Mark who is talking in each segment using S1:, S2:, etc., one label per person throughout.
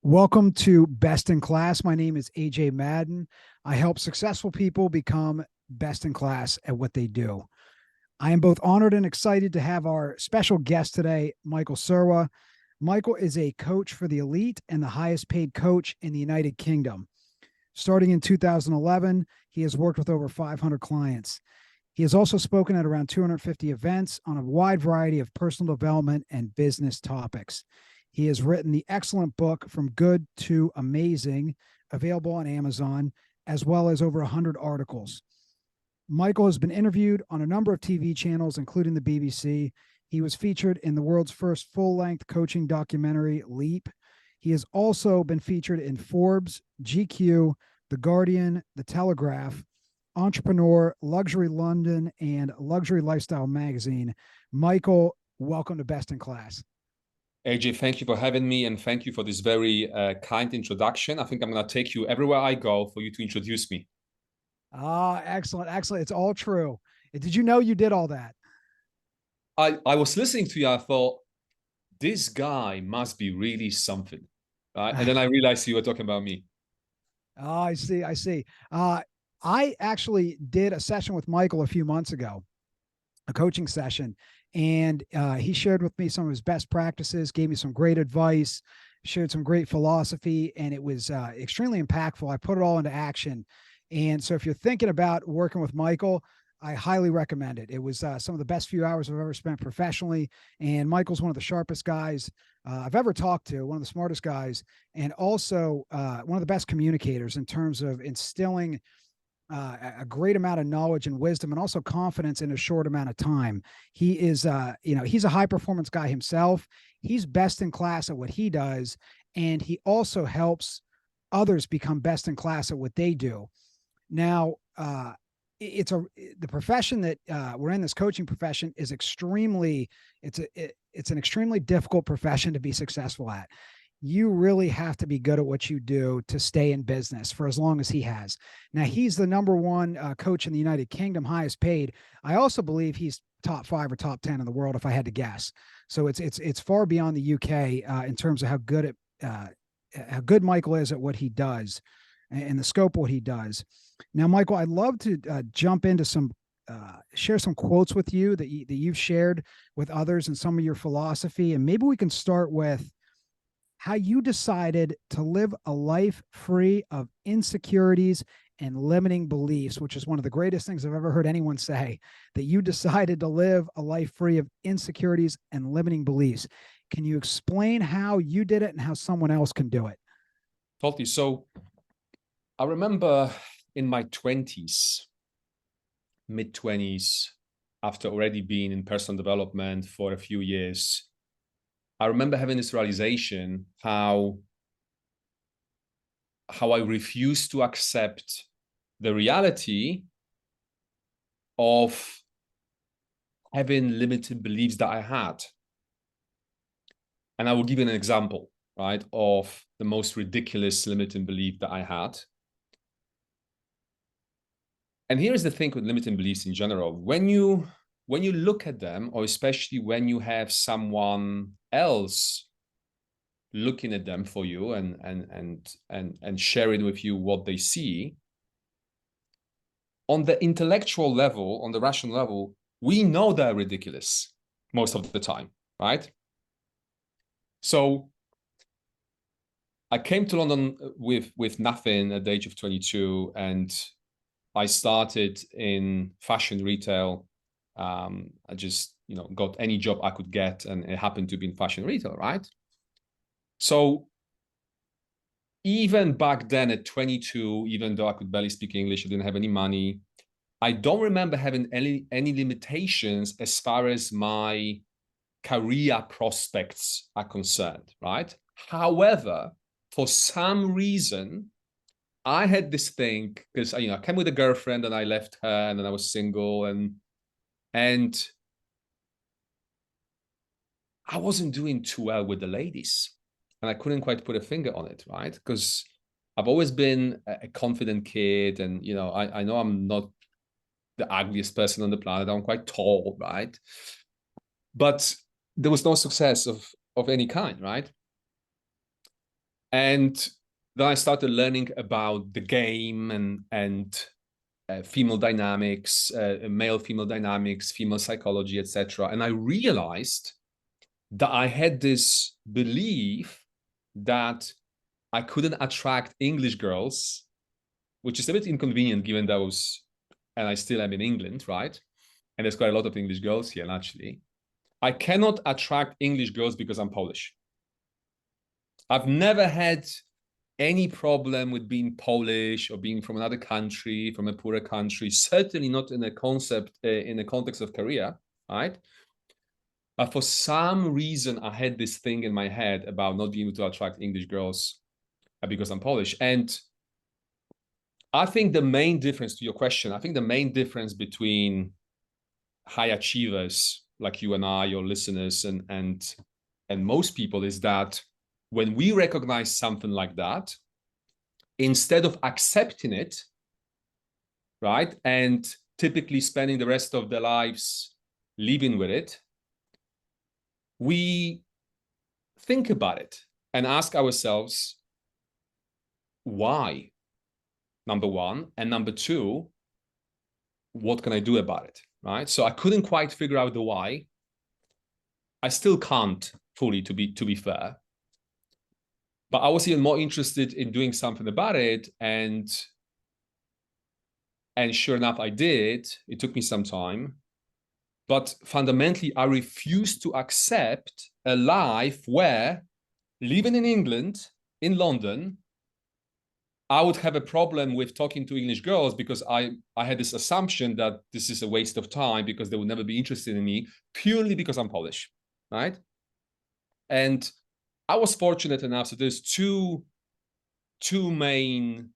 S1: Welcome to Best in Class. My name is AJ Madden. I help successful people become best in class at what they do. I am both honored and excited to have our special guest today, Michael Serwa. Michael is a coach for the elite and the highest paid coach in the United Kingdom. Starting in 2011, he has worked with over 500 clients. He has also spoken at around 250 events on a wide variety of personal development and business topics. He has written the excellent book From Good to Amazing, available on Amazon, as well as over 100 articles. Michael has been interviewed on a number of TV channels, including the BBC. He was featured in the world's first full-length coaching documentary, Leap. He has also been featured in Forbes, GQ, The Guardian, The Telegraph, Entrepreneur, Luxury London, and Luxury Lifestyle magazine. Michael, welcome to Best in Class.
S2: AJ, thank you for having me, and thank you for this very kind introduction. I think I'm going to take you everywhere I go for you to introduce me.
S1: Excellent. Excellent. It's all true. Did you know you did all that?
S2: I was listening to you. I thought, this guy must be really something. Right? And then I realized you were talking about me.
S1: Oh, I see. I see. I actually did a session with Michael a few months ago, a coaching session, and he shared with me some of his best practices, gave me some great advice, shared some great philosophy, and it was extremely impactful. I put it all into action. And so if you're thinking about working with Michael, I highly recommend it. It was some of the best few hours I've ever spent professionally. And Michael's one of the sharpest guys I've ever talked to, one of the smartest guys, and also one of the best communicators in terms of instilling a great amount of knowledge and wisdom and also confidence in a short amount of time. He is, he's a high performance guy himself. He's best in class at what he does. And he also helps others become best in class at what they do. Now, the profession that we're in, this coaching profession, is it's an extremely difficult profession to be successful at. You really have to be good at what you do to stay in business for as long as he has. Now, he's the number one coach in the United Kingdom, highest paid. I also believe he's top 5 or top 10 in the world, if I had to guess. So it's far beyond the UK in terms of how good Michael is at what he does and the scope of what he does. Now, Michael, I'd love to jump into share some quotes with you that you've shared with others and some of your philosophy. And maybe we can start with how you decided to live a life free of insecurities and limiting beliefs, which is one of the greatest things I've ever heard anyone say, that you decided to live a life free of insecurities and limiting beliefs. Can you explain how you did it and how someone else can do it?
S2: Totally. So I remember in my 20s, mid-20s, after already being in personal development for a few years, I remember having this realization how I refused to accept the reality of having limited beliefs that I had. And I will give you an example, right, of the most ridiculous limiting belief that I had. And here's the thing with limiting beliefs in general. When you look at them, or especially when you have someone else looking at them for you and sharing with you what they see, on the intellectual level, on the rational level, we know they're ridiculous most of the time, right? So I came to London with nothing at the age of 22, and I started in fashion retail. I just, got any job I could get, and it happened to be in fashion retail, right? So even back then at 22, even though I could barely speak English, I didn't have any money, I don't remember having any limitations as far as my career prospects are concerned, right? However, for some reason, I had this thing, because I came with a girlfriend and I left her, and then I was single, and I wasn't doing too well with the ladies, and I couldn't quite put a finger on it, right? Because I've always been a confident kid, and I know I'm not the ugliest person on the planet. I'm quite tall, right? But there was no success of any kind, right? And then I started learning about the game and female dynamics, male-female dynamics, female psychology, etc. And I realized that I had this belief that I couldn't attract English girls, which is a bit inconvenient given those, and I still am in England, right? And there's quite a lot of English girls here, naturally. I cannot attract English girls because I'm Polish. I've never had any problem with being Polish or being from another country, from a poorer country, certainly not in a in the context of career, right? But for some reason, I had this thing in my head about not being able to attract English girls because I'm Polish. And I think the main difference to your question, I think the main difference between high achievers like you and I, your listeners, and most people is that when we recognize something like that, instead of accepting it, right, and typically spending the rest of their lives living with it, we think about it and ask ourselves, why? Number one. And number two, what can I do about it, right? So I couldn't quite figure out the why. I still can't fully, to be fair. But I was even more interested in doing something about it. And sure enough, I did. It took me some time. But fundamentally, I refused to accept a life where, living in England, in London, I would have a problem with talking to English girls because I had this assumption that this is a waste of time because they would never be interested in me purely because I'm Polish, right? And I was fortunate enough. So there's two main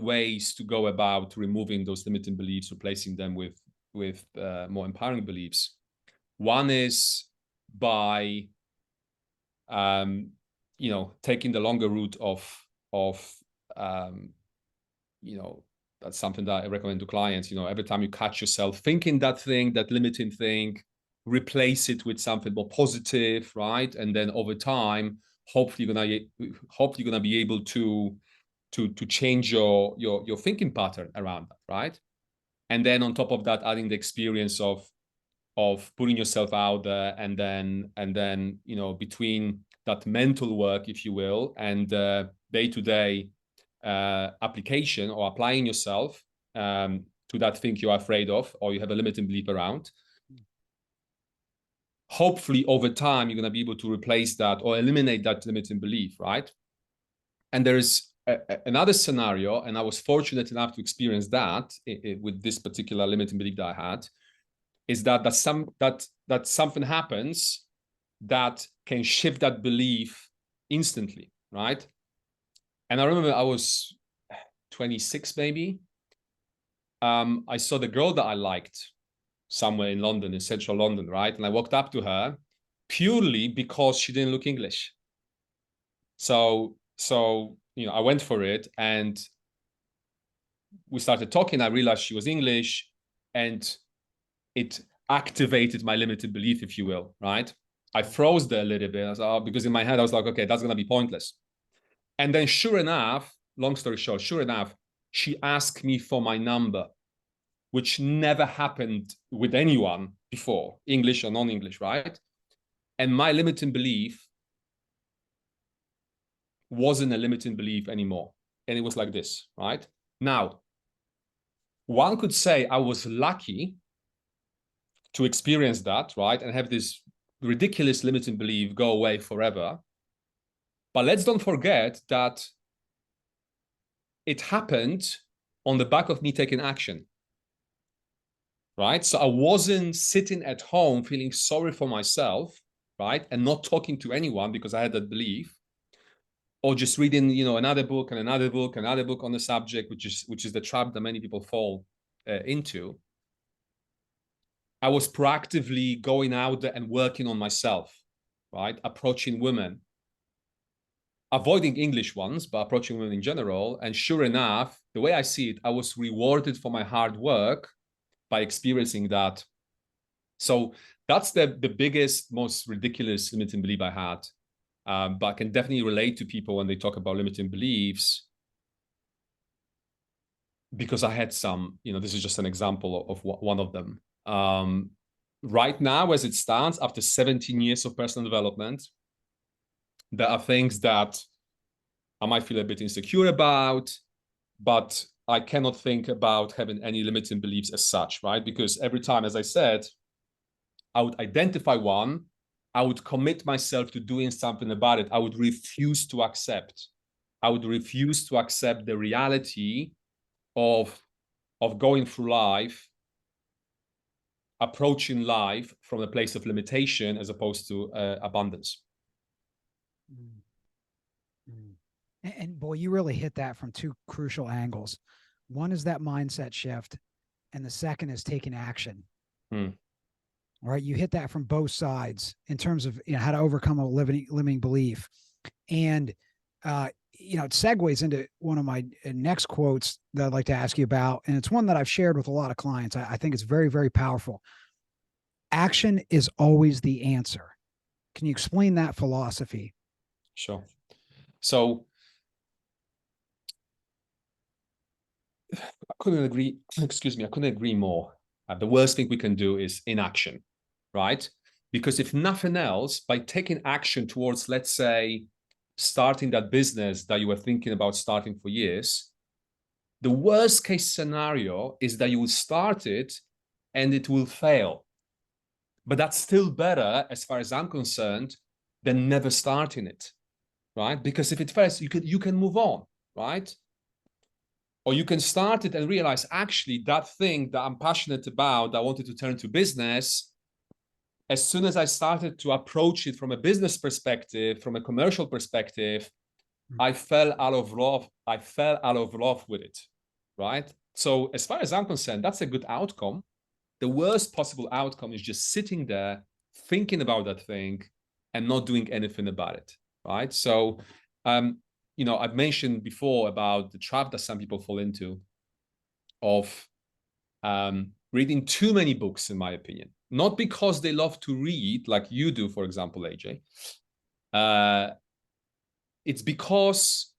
S2: ways to go about removing those limiting beliefs, replacing them with more empowering beliefs. One is by taking the longer route of that's something that I recommend to clients. Every time you catch yourself thinking that thing, that limiting thing, replace it with something more positive, right? And then over time, hopefully you're gonna be able to change your thinking pattern around that, right? And then on top of that, adding the experience of putting yourself out there, and then between that mental work, if you will, and day-to-day application or applying yourself to that thing you're afraid of or you have a limiting belief around, hopefully over time you're going to be able to replace that or eliminate that limiting belief, right? And there's another scenario, and I was fortunate enough to experience that with this particular limiting belief that I had, is that something happens that can shift that belief instantly, right? And I remember I was 26 maybe. I saw the girl that I liked somewhere in London, in central London, right? And I walked up to her purely because she didn't look English. So I went for it, and we started talking. I realized she was English, and it activated my limited belief, if you will, right? I froze there a little bit because in my head I was like, okay, that's going to be pointless. And then sure enough, long story short, she asked me for my number, which never happened with anyone before, English or non-English, right? And my limiting belief wasn't a limiting belief anymore. And it was like this, right? Now, one could say I was lucky to experience that, right? And have this ridiculous limiting belief go away forever. But let's don't forget that it happened on the back of me taking action, right? So I wasn't sitting at home feeling sorry for myself, right? And not talking to anyone because I had that belief, or just reading, another book and another book, another book on the subject, which is the trap that many people fall into. I was proactively going out there and working on myself, right? Approaching women, avoiding English ones, but approaching women in general. And sure enough, the way I see it, I was rewarded for my hard work by experiencing that. So that's the biggest, most ridiculous limiting belief I had. but I can definitely relate to people when they talk about limiting beliefs, because I had some, this is just an example of one of them. Right now, as it stands, after 17 years of personal development, there are things that I might feel a bit insecure about, but I cannot think about having any limiting beliefs as such, right? Because every time, as I said, I would identify one, I would commit myself to doing something about it. I would refuse to accept. I would refuse to accept the reality of going through life, approaching life from a place of limitation as opposed to abundance.
S1: Mm. Mm. And boy, you really hit that from two crucial angles. One is that mindset shift, and the second is taking action.
S2: Hmm.
S1: All right, you hit that from both sides in terms of how to overcome a limiting belief, and it segues into one of my next quotes that I'd like to ask you about, and it's one that I've shared with a lot of clients. I think it's very, very powerful. Action is always the answer. Can you explain that philosophy?
S2: Sure. So I couldn't agree, excuse me, I couldn't agree more. The worst thing we can do is inaction, right? Because if nothing else, by taking action towards, let's say, starting that business that you were thinking about starting for years, the worst case scenario is that you will start it and it will fail. But that's still better, as far as I'm concerned, than never starting it, right? Because if it fails, you can move on, right? Or you can start it and realize, actually, that thing that I'm passionate about, that I wanted to turn to business, as soon as I started to approach it from a business perspective, from a commercial perspective, I fell out of love. I fell out of love with it, right? So as far as I'm concerned, that's a good outcome. The worst possible outcome is just sitting there, thinking about that thing and not doing anything about it, right? So, I've mentioned before about the trap that some people fall into of reading too many books, in my opinion. Not because they love to read, like you do, for example, AJ. It's because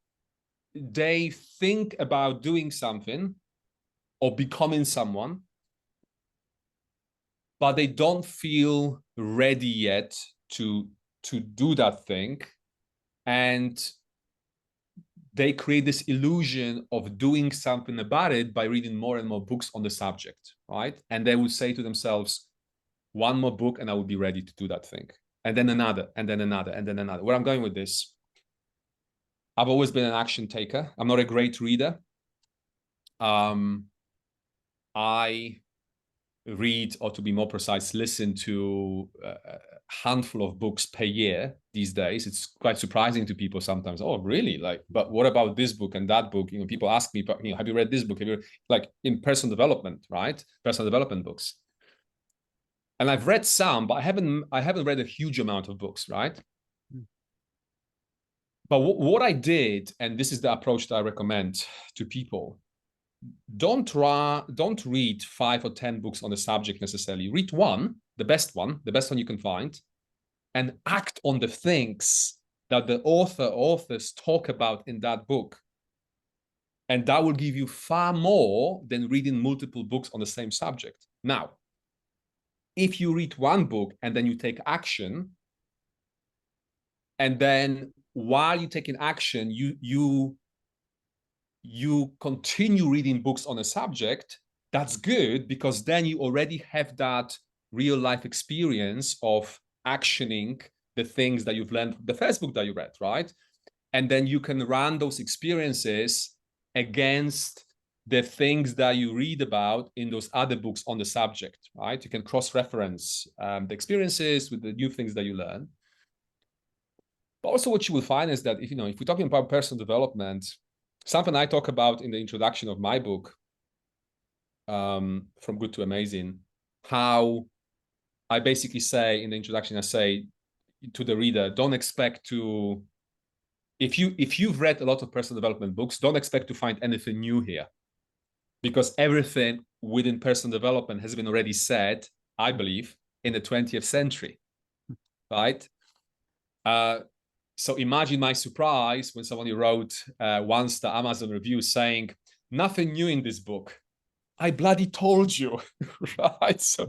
S2: they think about doing something or becoming someone, but they don't feel ready yet to do that thing. And they create this illusion of doing something about it by reading more and more books on the subject, right? And they would say to themselves, one more book and I will be ready to do that thing. And then another, and then another, and then another. Where I'm going with this, I've always been an action taker. I'm not a great reader. I read, or to be more precise, listen to a handful of books per year these days. It's quite surprising to people sometimes. Oh, really? Like, but what about this book and that book? People ask me, but have you read this book? Have you, like, in personal development, right? Personal development books. And I've read some, but I haven't read a huge amount of books, right? But what I did, and this is the approach that I recommend to people, don't read 5 or 10 books on the subject necessarily. Read one, the best one you can find, and act on the things that the authors talk about in that book. And that will give you far more than reading multiple books on the same subject. Now, if you read one book and then you take action, and then while you're taking action, you continue reading books on a subject, that's good, because then you already have that real life experience of actioning the things that you've learned from the first book that you read, right? And then you can run those experiences against the things that you read about in those other books on the subject, right? You can cross-reference the experiences with the new things that you learn. But also what you will find is that if we're talking about personal development, something I talk about in the introduction of my book, From Good to Amazing, how I basically say in the introduction, I say to the reader, don't expect to, if you've read a lot of personal development books, don't expect to find anything new here, because everything within personal development has been already said, I believe, in the 20th century, right? So imagine my surprise when somebody wrote once the Amazon review saying, nothing new in this book. I bloody told you, right? So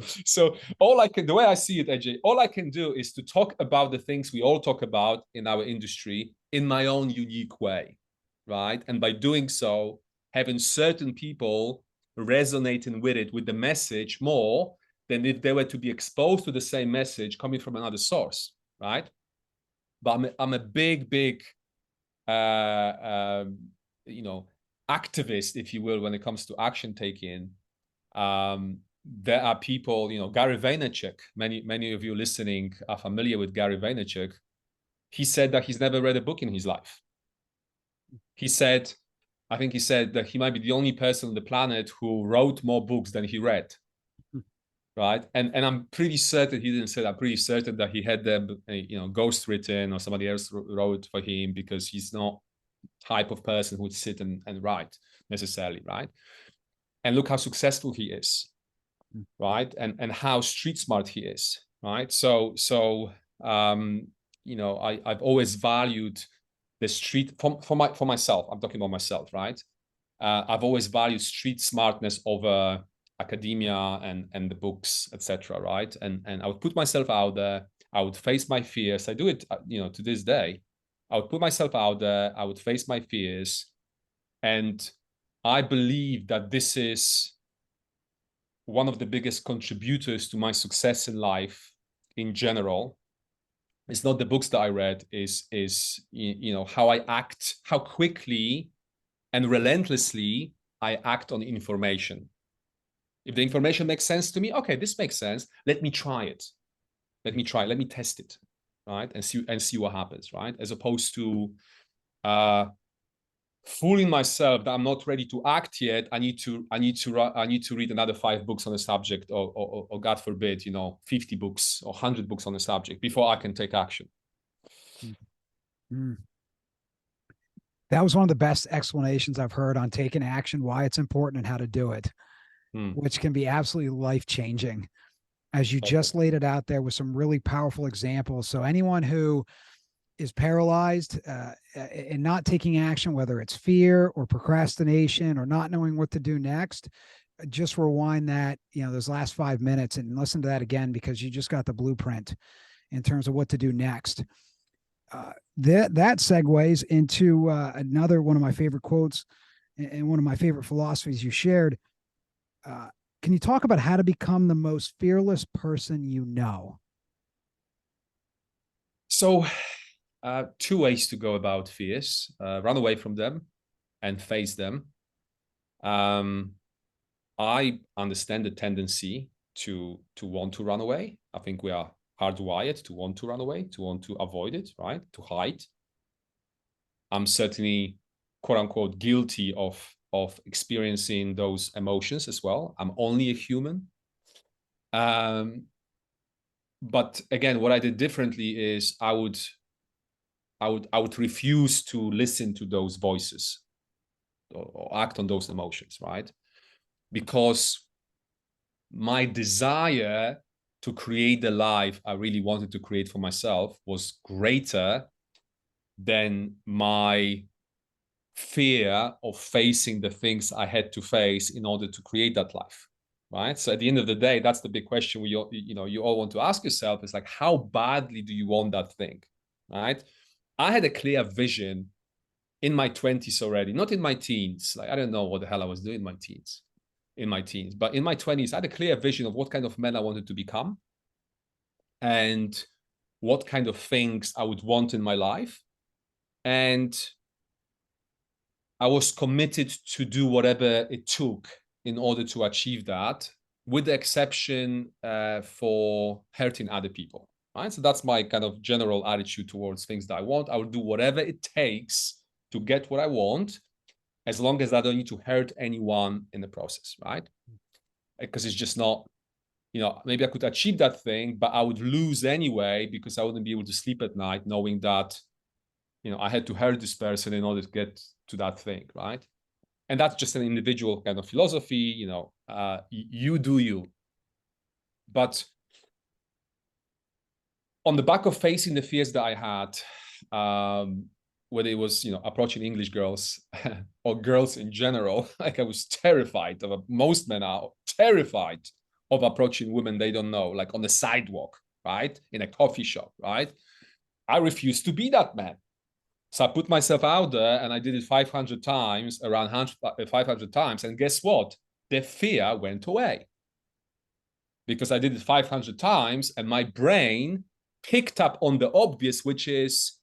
S2: all I can, the way I see it, AJ, all I can do is to talk about the things we all talk about in our industry in my own unique way, right? And by doing so, having certain people resonating with it, with the message more than if they were to be exposed to the same message coming from another source, right? But I'm a big, you know, activist, if you will, when it comes to action taking. There are people, you know, Gary Vaynerchuk, many of you listening are familiar with Gary Vaynerchuk. He said that he's never read a book in his life. I think he said that he might be the only person on the planet who wrote more books than he read. Right. And I'm pretty certain he didn't say that. I'm pretty certain that he had them, you know, ghost written or somebody else wrote for him, because he's not type of person who would sit and write necessarily. Right. And look how successful he is. Right. And how street smart he is. Right. So you know, I've always valued the street for myself. I'm talking about myself. Right. I've always valued street smartness over academia and the books, etc. Right, and I would put myself out there. I would face my fears. I do it, you know, to this day. I would put myself out there. I would face my fears, and I believe that this is one of the biggest contributors to my success in life in general. It's not the books that I read. Is you know, how I act, how quickly and relentlessly I act on information. If the information makes sense to me, okay, this makes sense. Let me try it. Let me test it, right? And see what happens, right? As opposed to fooling myself that I'm not ready to act yet. I need to read another 5 books on the subject, or God forbid, you know, 50 books or 100 books on the subject before I can take action.
S1: Mm. That was one of the best explanations I've heard on taking action, why it's important, and how to do it, which can be absolutely life-changing, as you just laid it out there with some really powerful examples. So anyone who is paralyzed and not taking action, whether it's fear or procrastination or not knowing what to do next, just rewind that, you know, those last 5 minutes and listen to that again, because you just got the blueprint in terms of what to do next. That segues into another one of my favorite quotes and one of my favorite philosophies you shared. Can you talk about how to become the most fearless person you know?
S2: So, 2 ways to go about fears: run away from them and face them. I understand the tendency to want to run away. I think we are hardwired to want to run away, to want to avoid it, right? To hide. I'm certainly, quote unquote, guilty of experiencing those emotions as well. I'm only a human. But again, what I did differently is I would refuse to listen to those voices or act on those emotions, right? Because my desire to create the life I really wanted to create for myself was greater than my fear of facing the things I had to face in order to create that life, right? So at the end of the day, that's the big question you all want to ask yourself, is like, how badly do you want that thing, right? I had a clear vision in my 20s already, not in my teens. Like, I don't know what the hell I was doing in my teens, but in my 20s, I had a clear vision of what kind of man I wanted to become and what kind of things I would want in my life. And I was committed to do whatever it took in order to achieve that, with the exception for hurting other people, right? So that's my kind of general attitude towards things that I want. I will do whatever it takes to get what I want, as long as I don't need to hurt anyone in the process, right? Because it's just not, you know, maybe I could achieve that thing, but I would lose anyway, because I wouldn't be able to sleep at night knowing that, you know, I had to hurt this person in order to get to that thing, right? And that's just an individual kind of philosophy, you know, you do you. But on the back of facing the fears that I had, whether it was, approaching English girls or girls in general. Like I was terrified of, most men are terrified of approaching women they don't know, like on the sidewalk, right? In a coffee shop, right? I refused to be that man. So I put myself out there and I did it 500 times, around 500 times. And guess what? The fear went away because I did it 500 times and my brain picked up on the obvious, which is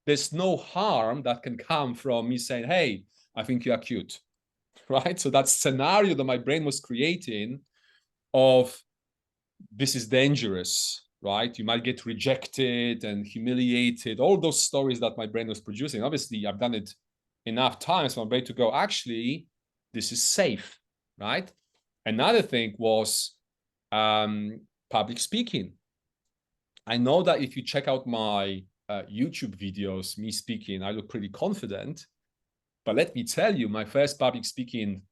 S2: there's no harm that can come from me saying, hey, I think you are cute, right? So that scenario that my brain was creating of this is dangerous, right? You might get rejected and humiliated, all those stories that my brain was producing. Obviously, I've done it enough times for my brain to go, actually, this is safe, right? Another thing was public speaking. I know that if you check out my YouTube videos, me speaking, I look pretty confident. But let me tell you, my first public speaking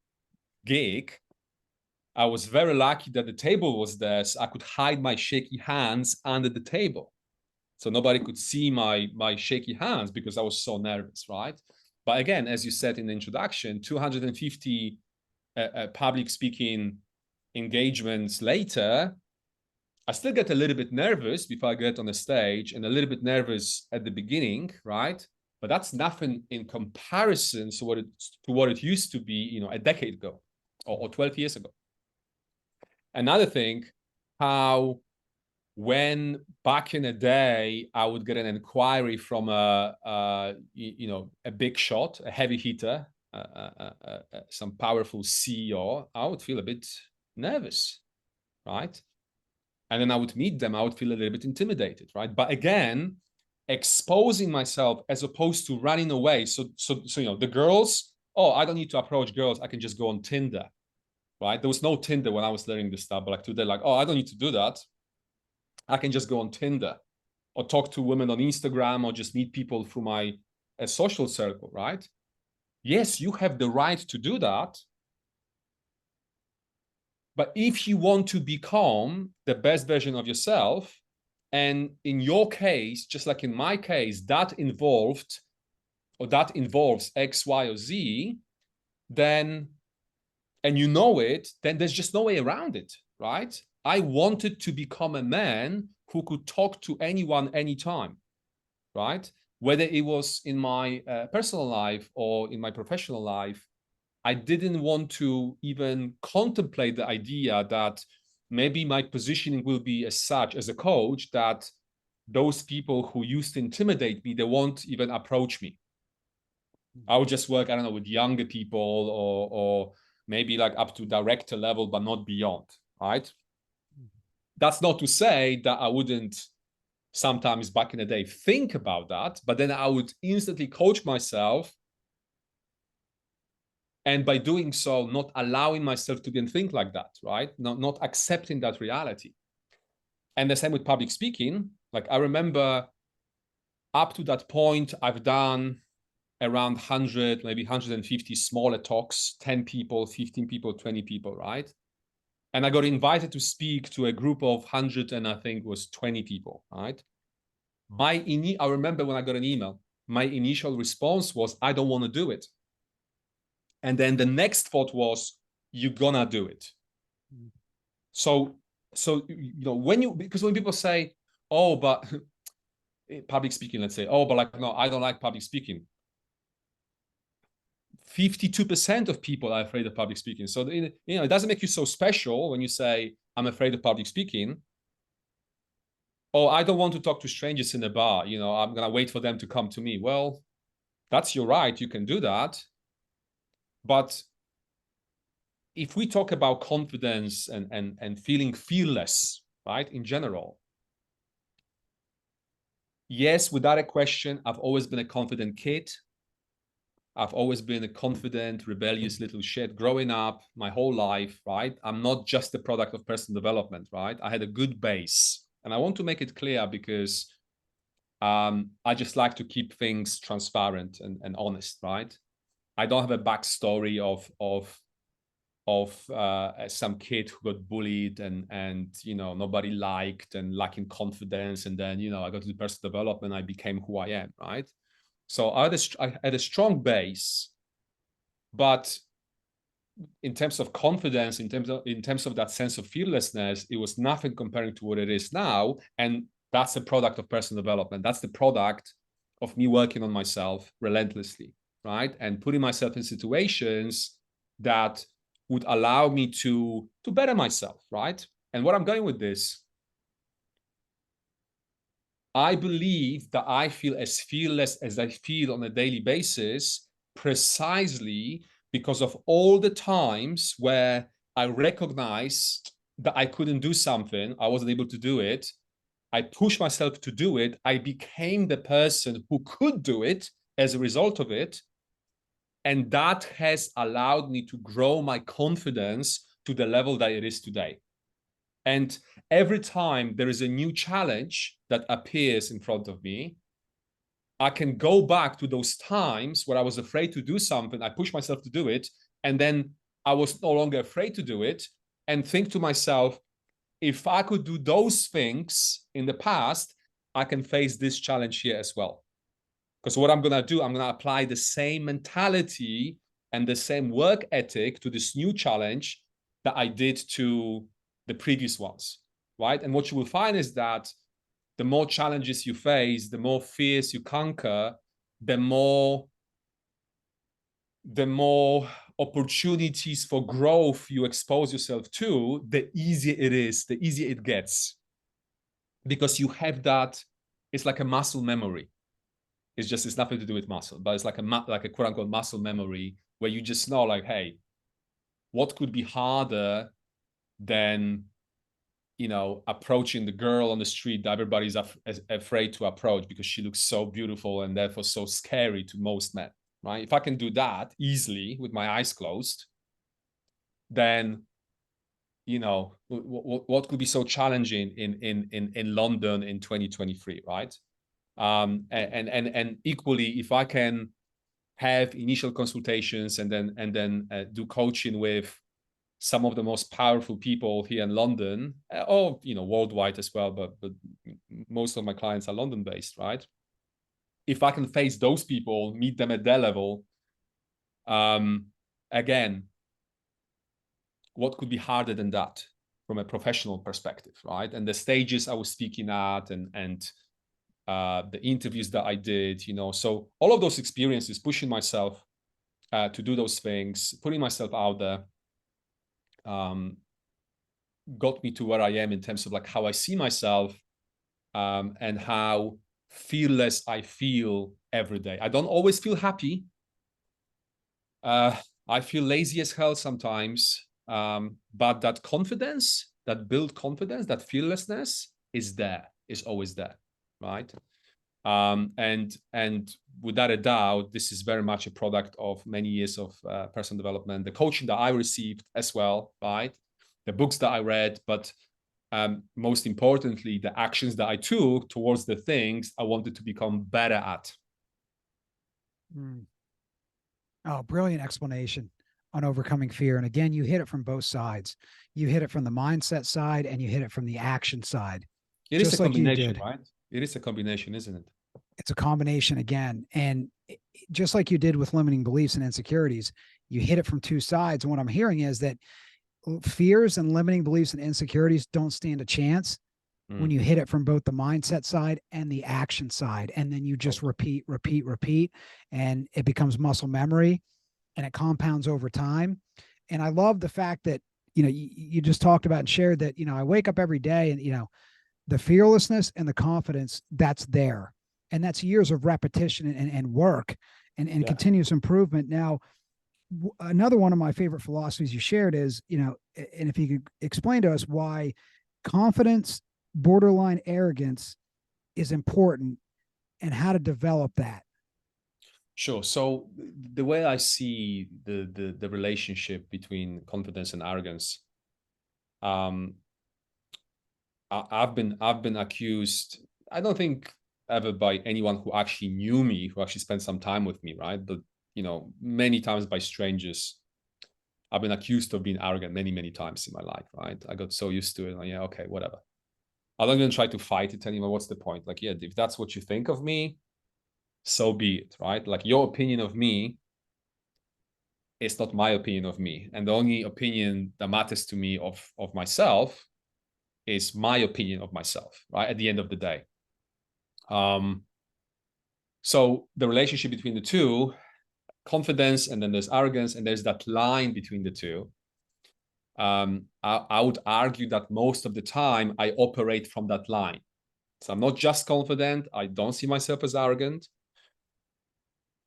S2: gig, I was very lucky that the table was there, so I could hide my shaky hands under the table. So nobody could see my shaky hands because I was so nervous, right? But again, as you said in the introduction, 250 public speaking engagements later, I still get a little bit nervous before I get on the stage and a little bit nervous at the beginning, right? But that's nothing in comparison to what it used to be, a decade ago or 12 years ago. Another thing, how when back in the day, I would get an inquiry from a big shot, a heavy hitter, some powerful CEO, I would feel a bit nervous, right? And then I would meet them, I would feel a little bit intimidated, right? But again, exposing myself as opposed to running away. So the girls, oh, I don't need to approach girls. I can just go on Tinder, right? There was no Tinder when I was learning this stuff, but like today, like, oh, I don't need to do that. I can just go on Tinder or talk to women on Instagram or just meet people through my social circle, right? Yes, you have the right to do that. But if you want to become the best version of yourself, and in your case, just like in my case, that involves X, Y, or Z, then, and you know it, then there's just no way around it, right? I wanted to become a man who could talk to anyone, anytime, right? Whether it was in my personal life or in my professional life, I didn't want to even contemplate the idea that maybe my positioning will be as such as a coach that those people who used to intimidate me, they won't even approach me. I would just work, I don't know, with younger people or maybe like up to director level, but not beyond, right? That's not to say that I wouldn't sometimes back in the day think about that, but then I would instantly coach myself. And by doing so, not allowing myself to even think like that, right? Not accepting that reality. And the same with public speaking. Like I remember up to that point, I've done around 100, maybe 150 smaller talks, 10 people, 15 people, 20 people, right? And I got invited to speak to a group of 100 and I think it was 20 people, right? I remember when I got an email, my initial response was, I don't want to do it. And then the next thought was, you're gonna do it. So because when people say, oh, but public speaking, let's say, oh, but like, no, I don't like public speaking. 52% of people are afraid of public speaking. So, it doesn't make you so special when you say, I'm afraid of public speaking. Oh, I don't want to talk to strangers in a bar. I'm going to wait for them to come to me. Well, that's your right. You can do that. But if we talk about confidence and feeling fearless, right, in general, yes, without a question, I've always been a confident kid. I've always been a confident, rebellious little shit growing up my whole life, right? I'm not just the product of personal development, right? I had a good base. And I want to make it clear because I just like to keep things transparent and honest, right? I don't have a backstory of some kid who got bullied and nobody liked and lacking confidence, and then I got to do personal development, I became who I am, right? So I had a strong base, but in terms of confidence, in terms of that sense of fearlessness, it was nothing comparing to what it is now. And that's the product of personal development. That's the product of me working on myself relentlessly, right? And putting myself in situations that would allow me to better myself, right? And what I'm going with this, I believe that I feel as fearless as I feel on a daily basis precisely because of all the times where I recognized that I couldn't do something, I wasn't able to do it. I pushed myself to do it. I became the person who could do it as a result of it. And that has allowed me to grow my confidence to the level that it is today. And every time there is a new challenge that appears in front of me, I can go back to those times where I was afraid to do something. I pushed myself to do it, and then I was no longer afraid to do it, and think to myself, if I could do those things in the past, I can face this challenge here as well. Because what I'm going to do, I'm going to apply the same mentality and the same work ethic to this new challenge that I did to the previous ones, right? And what you will find is that the more challenges you face, the more fears you conquer, the more opportunities for growth you expose yourself to, the easier it is, the easier it gets. Because you have that, it's like a muscle memory. It's nothing to do with muscle, but it's like a quote unquote muscle memory where you just know, like, hey, what could be harder than approaching the girl on the street that everybody's afraid to approach because she looks so beautiful and therefore so scary to most men, right? If I can do that easily with my eyes closed, then what could be so challenging in London in 2023, right? And equally, if I can have initial consultations and then do coaching with some of the most powerful people here in London, or worldwide as well, but most of my clients are London based, right? If I can face those people, meet them at their level, again, what could be harder than that from a professional perspective, right? And the stages I was speaking at and the interviews that I did, so all of those experiences, pushing myself to do those things, putting myself out there, got me to where I am in terms of like how I see myself, and how fearless I feel every day. I don't always feel happy. I feel lazy as hell sometimes, but that confidence, that build confidence, that fearlessness is always there, right? And without a doubt, this is very much a product of many years of personal development, the coaching that I received as well, right? The books that I read, but most importantly, the actions that I took towards the things I wanted to become better at.
S1: Oh, brilliant explanation on overcoming fear. And again, you hit it from both sides. You hit it from the mindset side and you hit it from the action side.
S2: It is a combination, right? It is a combination, isn't it?
S1: It's a combination again. And just like you did with limiting beliefs and insecurities, you hit it from two sides. And what I'm hearing is that fears and limiting beliefs and insecurities don't stand a chance when you hit it from both the mindset side and the action side. And then you just repeat, and it becomes muscle memory and it compounds over time. And I love the fact that, you just talked about and shared that, I wake up every day and, the fearlessness and the confidence that's there. And that's years of repetition and work and continuous improvement. Now, another one of my favorite philosophies you shared is, and if you could explain to us why confidence, borderline arrogance is important and how to develop that.
S2: Sure. So the way I see the relationship between confidence and arrogance, I've been accused, I don't think ever by anyone who actually knew me, who actually spent some time with me, right? But many times by strangers, I've been accused of being arrogant many, many times in my life, right? I got so used to it. Like, yeah, okay, whatever. I don't even try to fight it anymore. What's the point? Like, yeah, if that's what you think of me, so be it, right? Like, your opinion of me is not my opinion of me. And the only opinion that matters to me of myself is my opinion of myself, right? At the end of the day. So the relationship between the two, confidence, and then there's arrogance, and there's that line between the two. I would argue that most of the time I operate from that line. So I'm not just confident. I don't see myself as arrogant,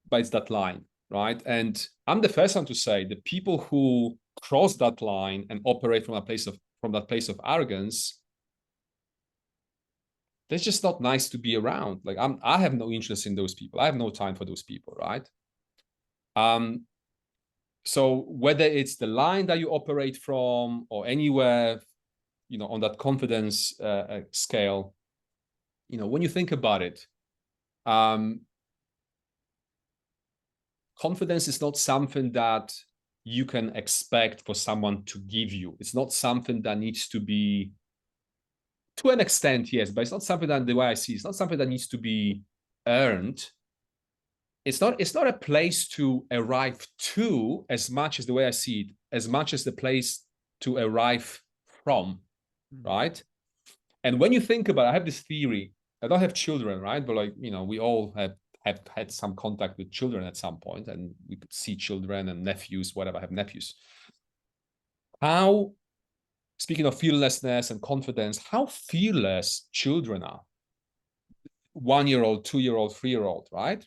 S2: but it's that line, right? And I'm the first one to say the people who cross that line and operate from that place of arrogance, they're just not nice to be around. Like I have no interest in those people. I have no time for those people, right? So whether it's the line that you operate from or anywhere, on that confidence scale, when you think about it, confidence is not something that you can expect for someone to give you. It's not something that needs to be, to an extent, yes, but it's not something that, the way I see, it's not something that needs to be earned. It's not a place to arrive to, as much as, the way I see it, as much as the place to arrive from, right? And when you think about it, I have this theory. I don't have children, right? But like, we all have had some contact with children at some point, and we could see children and nephews, whatever. I have nephews. How, speaking of fearlessness and confidence, how fearless children are. 1-year-old, 2-year-old, 3-year-old, right?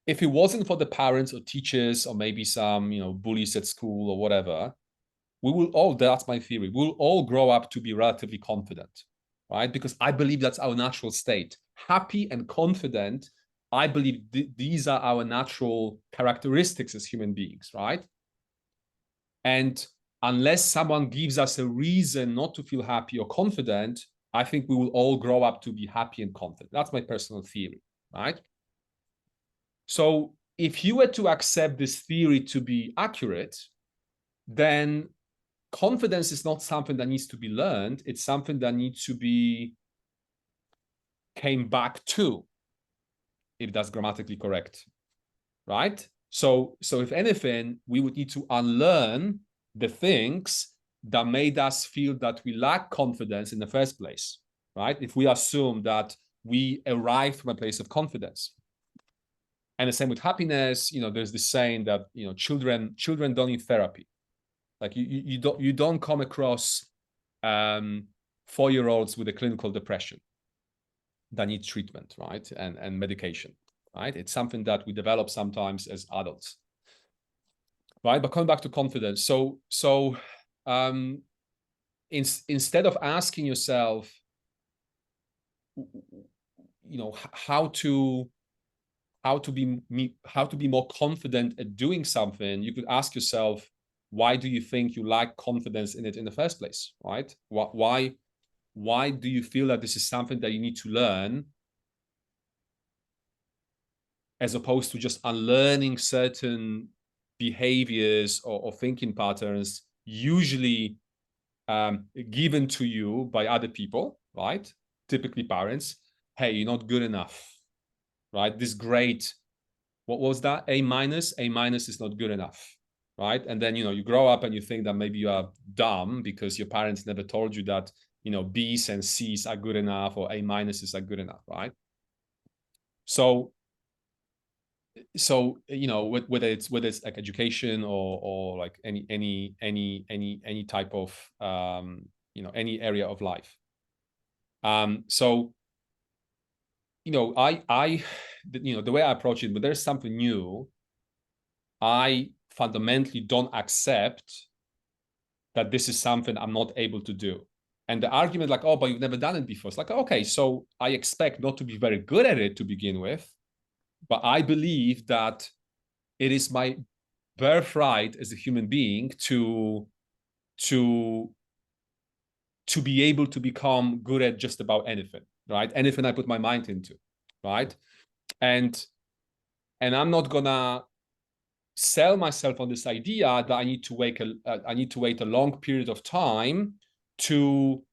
S2: If it wasn't for the parents or teachers or maybe some, bullies at school or whatever, we will all, that's my theory, we'll all grow up to be relatively confident, right? Because I believe that's our natural state. Happy and confident, I believe these are our natural characteristics as human beings, right? And unless someone gives us a reason not to feel happy or confident, I think we will all grow up to be happy and confident. That's my personal theory, right? So if you were to accept this theory to be accurate, then confidence is not something that needs to be learned. It's something that needs to be came back to, if that's grammatically correct, right? So if anything, we would need to unlearn the things that made us feel that we lack confidence in the first place, right? If we assume that we arrived from a place of confidence. And the same with happiness, there's this saying that, children don't need therapy. Like you don't come across 4-year-olds with a clinical depression that need treatment, right? And medication, right? It's something that we develop sometimes as adults, right? But coming back to confidence, so instead of asking yourself, how to be more confident at doing something, you could ask yourself, why do you think you lack confidence in it in the first place, right? Why do you feel that this is something that you need to learn, as opposed to just unlearning certain behaviors or thinking patterns, usually given to you by other people, right? Typically parents. Hey, you're not good enough, right? This grade, what was that? A minus is not good enough, right? And then, you grow up and you think that maybe you are dumb because your parents never told you that, B's and C's are good enough or A minuses are good enough, right? So whether it's like education or like any type of any area of life. So I the way I approach it, but there's something new, I fundamentally don't accept that this is something I'm not able to do. And the argument like, oh, but you've never done it before. It's like, okay, so I expect not to be very good at it to begin with, but I believe that it is my birthright as a human being to be able to become good at just about anything, right? Anything I put my mind into, right? And I'm not gonna sell myself on this idea that I need to wait a long period of time to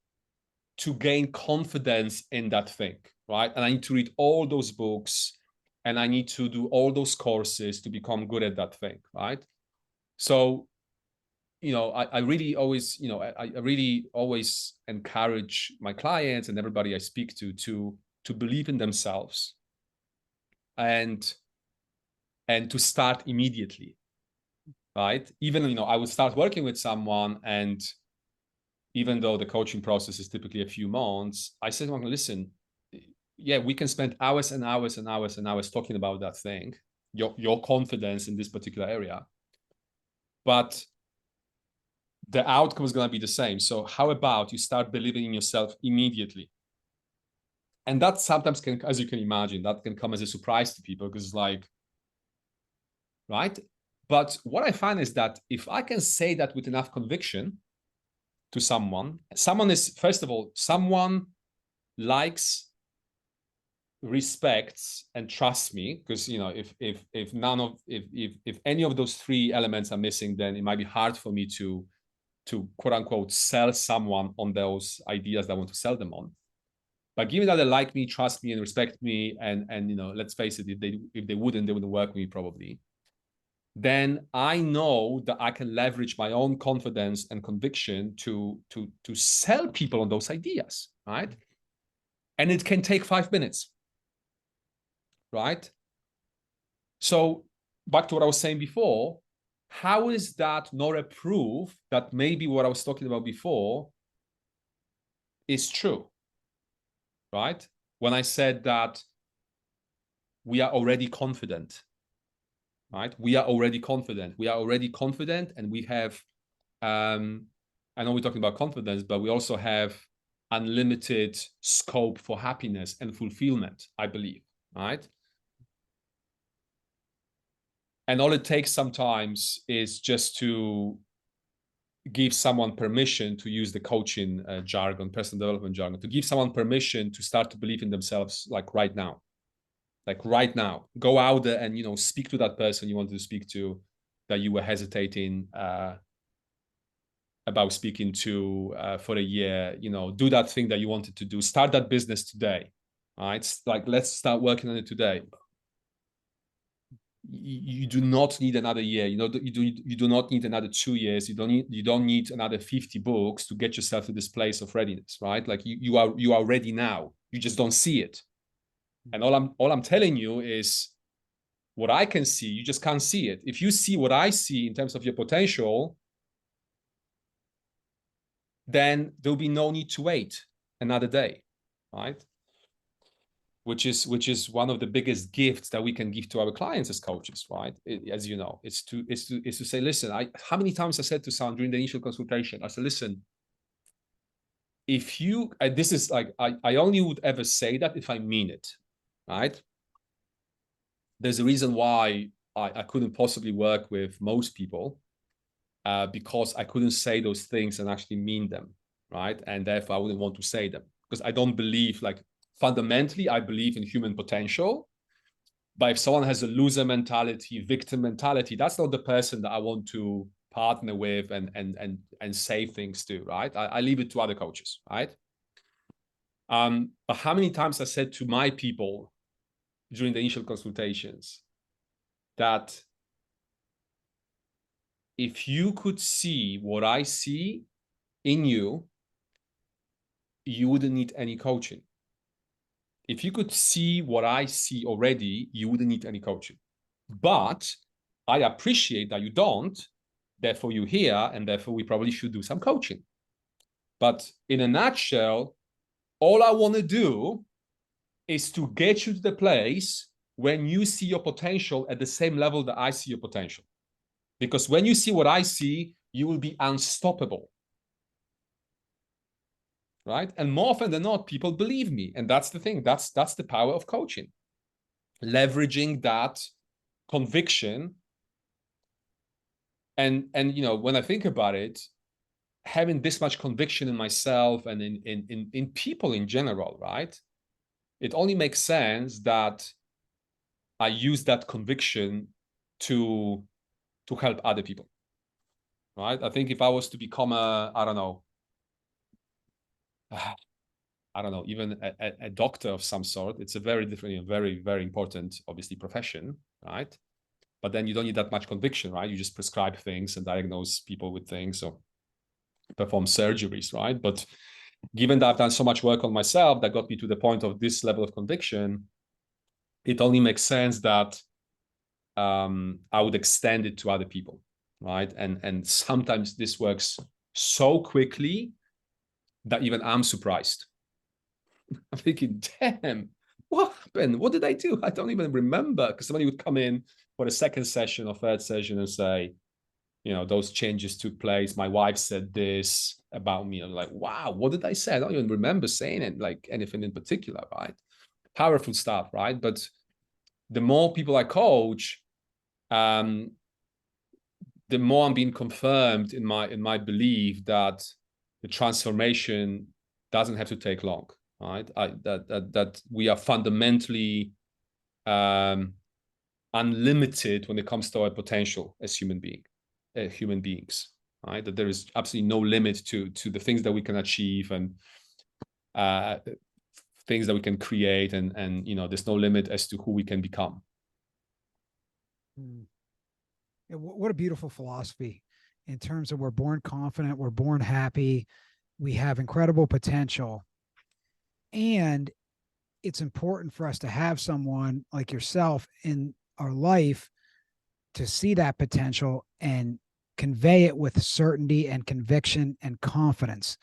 S2: gain confidence in that thing, right? And I need to read all those books, and I need to do all those courses to become good at that thing, right? So, I really always, I really always encourage my clients and everybody I speak to believe in themselves and to start immediately, right? Even, I would start working with someone, and even though the coaching process is typically a few months, I said, well, listen, yeah, we can spend hours and hours and hours and hours talking about that thing, your confidence in this particular area, but the outcome is going to be the same. So how about you start believing in yourself immediately? And that sometimes can, as you can imagine, that can come as a surprise to people, because like, right? But what I find is that if I can say that with enough conviction to someone is, first of all, someone likes, respects, and trusts me, because if any of those three elements are missing, then it might be hard for me to quote unquote sell someone on those ideas that I want to sell them on. But given that they like me, trust me, and respect me, and let's face it, if they wouldn't work with me probably, then I know that I can leverage my own confidence and conviction to sell people on those ideas, right? And it can take 5 minutes, right? So back to what I was saying before, how is that not a proof that maybe what I was talking about before is true, right? When I said that we are already confident, right? We are already confident. And we have, I know we're talking about confidence, but we also have unlimited scope for happiness and fulfillment, I believe, right? And all it takes sometimes is just to give someone permission, to use the coaching jargon, personal development jargon, to give someone permission to start to believe in themselves, like right now. Like right now, go out there and, speak to that person you wanted to speak to, that you were hesitating about speaking to for a year. Do that thing that you wanted to do. Start that business today, right? Like, let's start working on it today. You do not need another year. You do not need another 2 years. You don't need another 50 books to get yourself to this place of readiness, right? Like you are ready now. You just don't see it. And all I'm telling you is what I can see. You just can't see it. If you see what I see in terms of your potential, then there'll be no need to wait another day, right? Which is one of the biggest gifts that we can give to our clients as coaches, right? As you know, it's to say, listen, how many times I said to someone during the initial consultation, I said, listen, if you, this is like, I only would ever say that if I mean it, right? There's a reason why I couldn't possibly work with most people, because I couldn't say those things and actually mean them, right? And therefore I wouldn't want to say them, because I don't believe, like, fundamentally, I believe in human potential. But if someone has a loser mentality, victim mentality, that's not the person that I want to partner with and say things to, right? I leave it to other coaches, right? But how many times I said to my people during the initial consultations that if you could see what I see in you, you wouldn't need any coaching. If you could see what I see already, you wouldn't need any coaching. But I appreciate that you don't, therefore you're here, and therefore we probably should do some coaching. But in a nutshell, all I want to do is to get you to the place when you see your potential at the same level that I see your potential. Because when you see what I see, you will be unstoppable. Right? And more often than not, people believe me. And that's the thing. That's the power of coaching. Leveraging that conviction. And when I think about it, having this much conviction in myself and in people in general, right? It only makes sense that I use that conviction to to help other people, right? I think if I was to become I don't know, even a doctor of some sort, it's a very different, very, very important, obviously, profession, right? But then you don't need that much conviction, right? You just prescribe things and diagnose people with things or perform surgeries, right? But given that I've done so much work on myself that got me to the point of this level of conviction, it only makes sense that I would extend it to other people, right? And sometimes this works so quickly that even I'm surprised. I'm thinking, damn, what happened? What did I do? I don't even remember, because somebody would come in for the second session or third session and say, those changes took place. My wife said this about me. I'm like, wow, what did I say? I don't even remember saying it, like anything in particular, right? Powerful stuff, right? But the more people I coach, the more I'm being confirmed in my belief that the transformation doesn't have to take long, right? That we are fundamentally unlimited when it comes to our potential as human beings, right? That there is absolutely no limit to the things that we can achieve and things that we can create, and there's no limit as to who we can become.
S1: What a beautiful philosophy in terms of we're born confident, we're born happy, we have incredible potential. And it's important for us to have someone like yourself in our life to see that potential and convey it with certainty and conviction and confidence.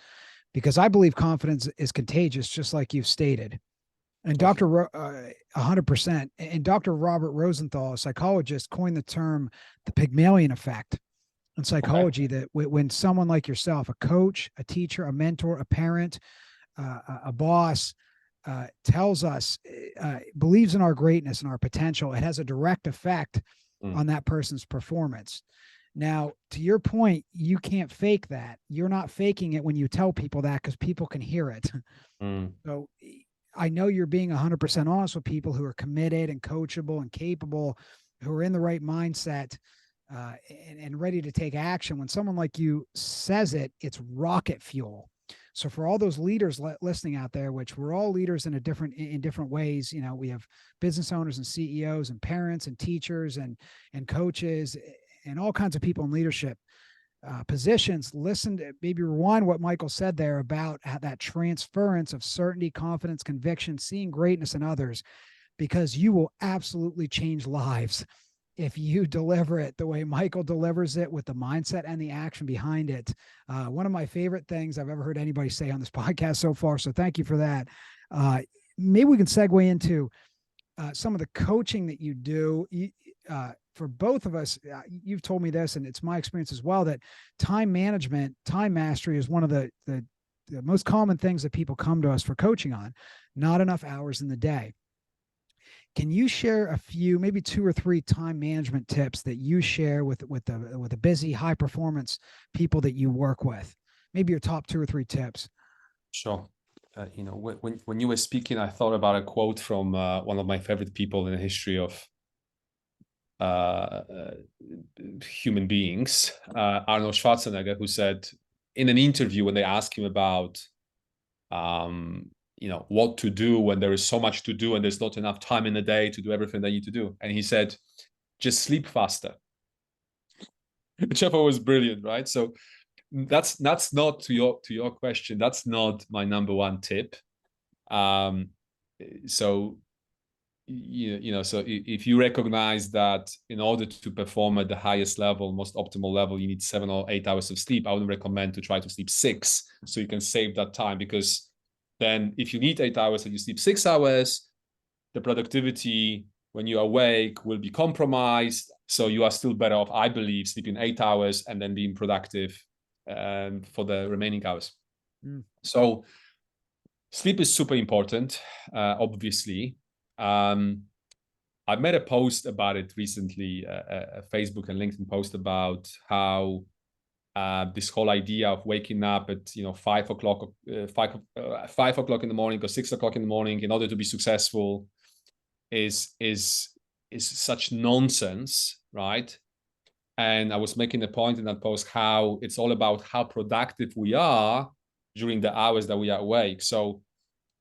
S1: Because I believe confidence is contagious, just like you've stated. And 100%. And Dr. Robert Rosenthal, a psychologist, coined the term the Pygmalion effect in psychology. That when someone like yourself, a coach, a teacher, a mentor, a parent, a boss, tells us, believes in our greatness and our potential, it has a direct effect on that person's performance. Now, to your point, you can't fake that. You're not faking it when you tell people that, because people can hear it. So I know you're being 100% honest with people who are committed and coachable and capable, who are in the right mindset and ready to take action. When someone like you says it, it's rocket fuel. So for all those leaders listening out there, which we're all leaders in different ways, we have business owners and CEOs and parents and teachers and coaches and all kinds of people in leadership positions. Listen to, maybe rewind what Michael said there about that transference of certainty, confidence, conviction, seeing greatness in others, because you will absolutely change lives if you deliver it the way Michael delivers it, with the mindset and the action behind it. One of my favorite things I've ever heard anybody say on this podcast so far. So thank you for that. Maybe we can segue into some of the coaching that you do. For both of us, you've told me this, and it's my experience as well, that time management, time mastery is one of the most common things that people come to us for coaching on. Not enough hours in the day. Can you share a few, maybe 2 or 3 time management tips that you share with the busy, high performance people that you work with? Maybe your top 2 or 3 tips.
S2: Sure. When you were speaking, I thought about a quote from one of my favorite people in the history of human beings, Arnold Schwarzenegger, who said in an interview, when they asked him about what to do when there is so much to do and there's not enough time in the day to do everything they need to do, and he said, just sleep faster. Which I thought was brilliant, right? So that's not to your question, that's not my number one tip. So so if you recognize that in order to perform at the highest level, most optimal level, you need 7 or 8 hours of sleep, I would recommend to try to sleep 6, so you can save that time. Because then if you need 8 hours and you sleep 6 hours, the productivity when you're awake will be compromised. So you are still better off, I believe, sleeping 8 hours and then being productive for the remaining hours. So sleep is super important, obviously. I made a post about it recently, a Facebook and LinkedIn post about how this whole idea of waking up at 5 o'clock in the morning or 6 o'clock in the morning in order to be successful is such nonsense, right? And I was making a point in that post how it's all about how productive we are during the hours that we are awake. So,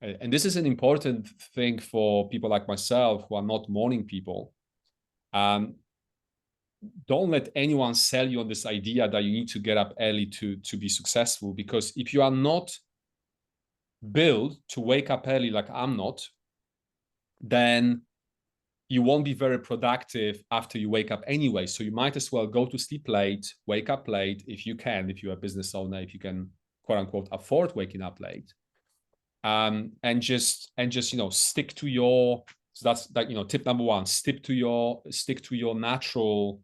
S2: and this is an important thing for people like myself who are not morning people. Don't let anyone sell you on this idea that you need to get up early to be successful, because if you are not built to wake up early like I'm not, then you won't be very productive after you wake up anyway. So you might as well go to sleep late, wake up late if you can, if you're a business owner, if you can quote unquote afford waking up late. And just stick to your, so that's that, tip number one, stick to your natural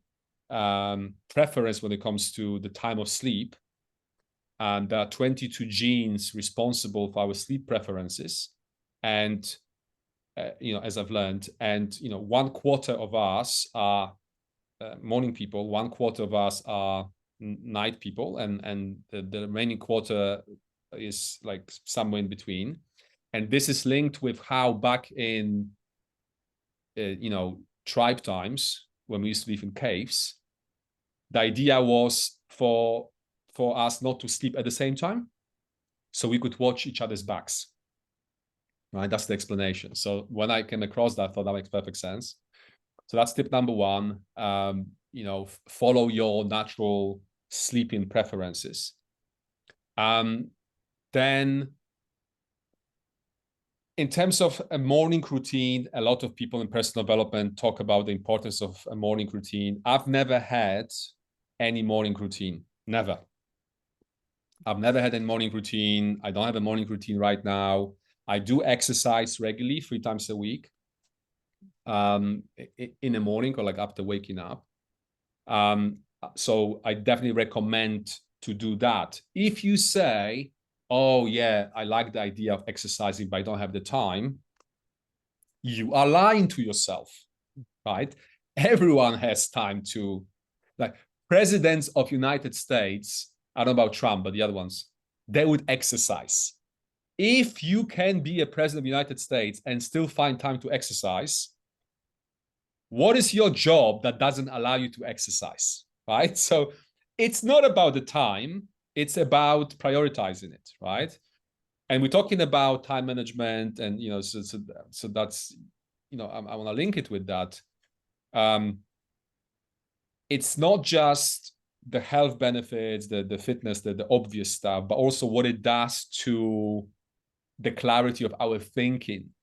S2: preference when it comes to the time of sleep. And there are 22 genes responsible for our sleep preferences. And as I've learned, and 1/4 of us are morning people, 1/4 of us are night people, and the remaining quarter is like somewhere in between. And this is linked with how back in tribe times, when we used to live in caves, the idea was for us not to sleep at the same time, so we could watch each other's backs. Right, that's the explanation. So when I came across that, I thought that makes perfect sense. So that's tip number one. Follow your natural sleeping preferences. Then, in terms of a morning routine, a lot of people in personal development talk about the importance of a morning routine. I've never had any morning routine. Never. I've never had a morning routine. I don't have a morning routine right now. I do exercise regularly 3 times a week, in the morning or like after waking up. So I definitely recommend to do that. If you say, oh yeah, I like the idea of exercising, but I don't have the time, you are lying to yourself, right? Everyone has time to, like, presidents of United States, I don't know about Trump, but the other ones, they would exercise. If you can be a president of the United States and still find time to exercise, what is your job that doesn't allow you to exercise, right? So it's not about the time, it's about prioritizing it, right? And we're talking about time management, and so that's, I want to link it with that. It's not just the health benefits, the fitness, the obvious stuff, but also what it does to the clarity of our thinking,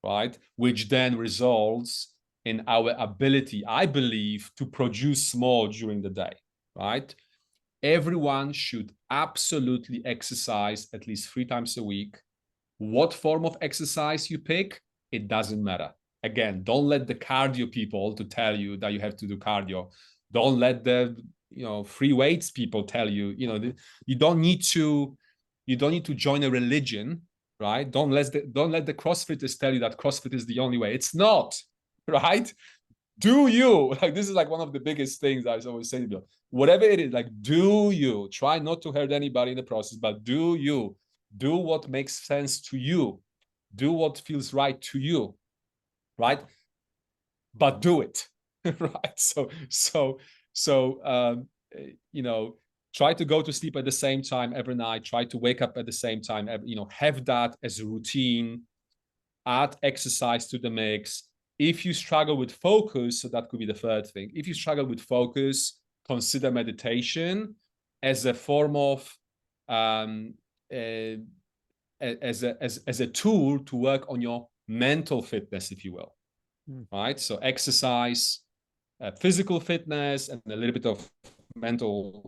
S2: right? Which then results in our ability, I believe, to produce more during the day, right? Everyone should absolutely exercise at least 3 times a week. What form of exercise you pick, it doesn't matter. Again, don't let the cardio people to tell you that you have to do cardio. Don't let the free weights people tell you, you don't need to join a religion, right? Don't let the CrossFitters tell you that CrossFit is the only way. It's not, right? Do you, like, this is like one of the biggest things I always say to people, whatever it is, like, do you, try not to hurt anybody in the process, but do you, do what makes sense to you, do what feels right to you, right? But do it, right? Try to go to sleep at the same time every night, try to wake up at the same time, have that as a routine, add exercise to the mix. If you struggle with focus, so that could be the third thing. If you struggle with focus, consider meditation as a form of as a tool to work on your mental fitness, if you will. Right? So exercise, physical fitness, and a little bit of mental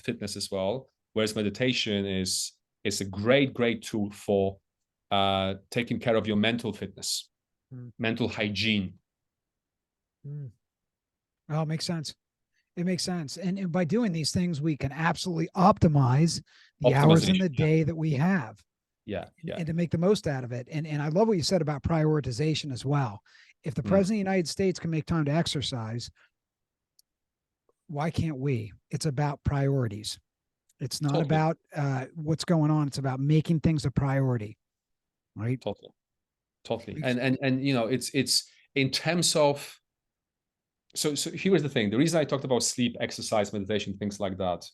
S2: fitness as well. Whereas meditation is a great tool for taking care of your mental fitness, mental hygiene.
S1: Oh, it makes sense. It makes sense. And by doing these things, we can absolutely optimize the hours in the day that we have.
S2: Yeah.
S1: And to make the most out of it. And I love what you said about prioritization as well. If the president of the United States can make time to exercise, why can't we? It's about priorities. It's not about what's going on. It's about making things a priority. Right.
S2: Totally. And it's in terms of so here's the thing. The reason I talked about sleep, exercise, meditation, things like that.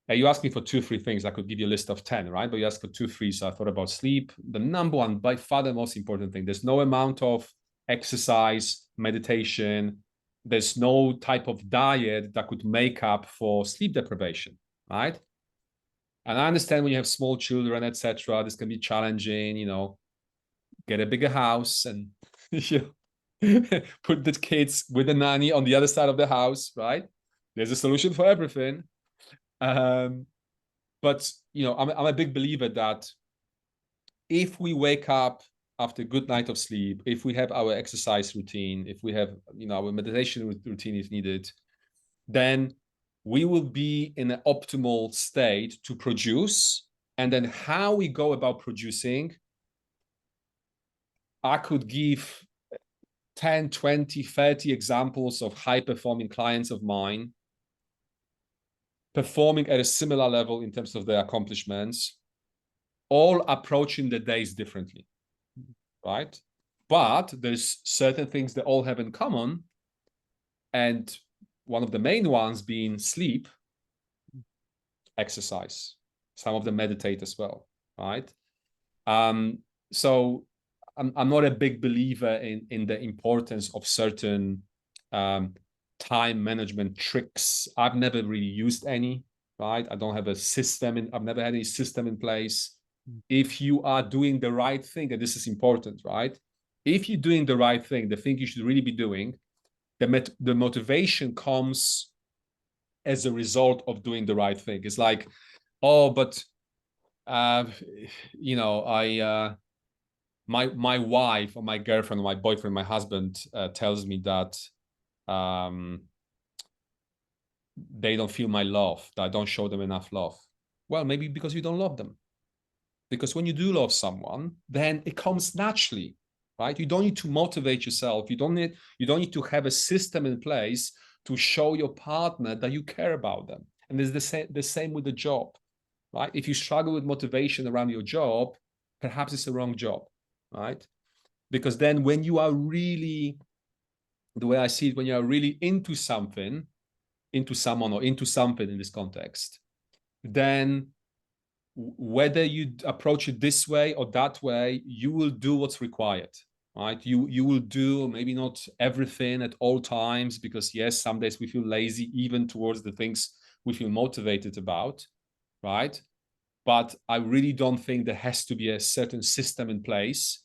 S2: You asked me for 2-3 things. I could give you a list of 10, right? But you asked for 2-3. So I thought about sleep. The number one, by far the most important thing. There's no amount of exercise, meditation. There's no type of diet that could make up for sleep deprivation, right? And I understand when you have small children, etc., this can be challenging, get a bigger house and put the kids with a nanny on the other side of the house, right? There's a solution for everything. But I'm a big believer that if we wake up after a good night of sleep, if we have our exercise routine, if we have our meditation routine if needed, then we will be in an optimal state to produce. And then how we go about producing, I could give 10, 20, 30 examples of high-performing clients of mine performing at a similar level in terms of their accomplishments, all approaching the days differently, right? But there's certain things that all have in common. And one of the main ones being sleep, exercise. Some of them meditate as well, right? So I'm not a big believer in the importance of certain time management tricks. I've never really used any, right? I don't have a system, I've never had any system in place. If you are doing the right thing, and this is important, right? If you're doing the right thing, the thing you should really be doing, the motivation comes as a result of doing the right thing. It's like, oh, but my wife or my girlfriend, or my boyfriend, my husband tells me that they don't feel my love, that I don't show them enough love. Well, maybe because you don't love them. Because when you do love someone, then it comes naturally, right? You don't need to motivate yourself. You don't need to have a system in place to show your partner that you care about them. And it's the same with the job, right? If you struggle with motivation around your job, perhaps it's the wrong job, right? Because then when you are really, the way I see it, when you are really into something, into someone or into something in this context, then whether you approach it this way or that way, you will do what's required, right? You will do maybe not everything at all times, because yes, some days we feel lazy even towards the things we feel motivated about, right? But I really don't think there has to be a certain system in place.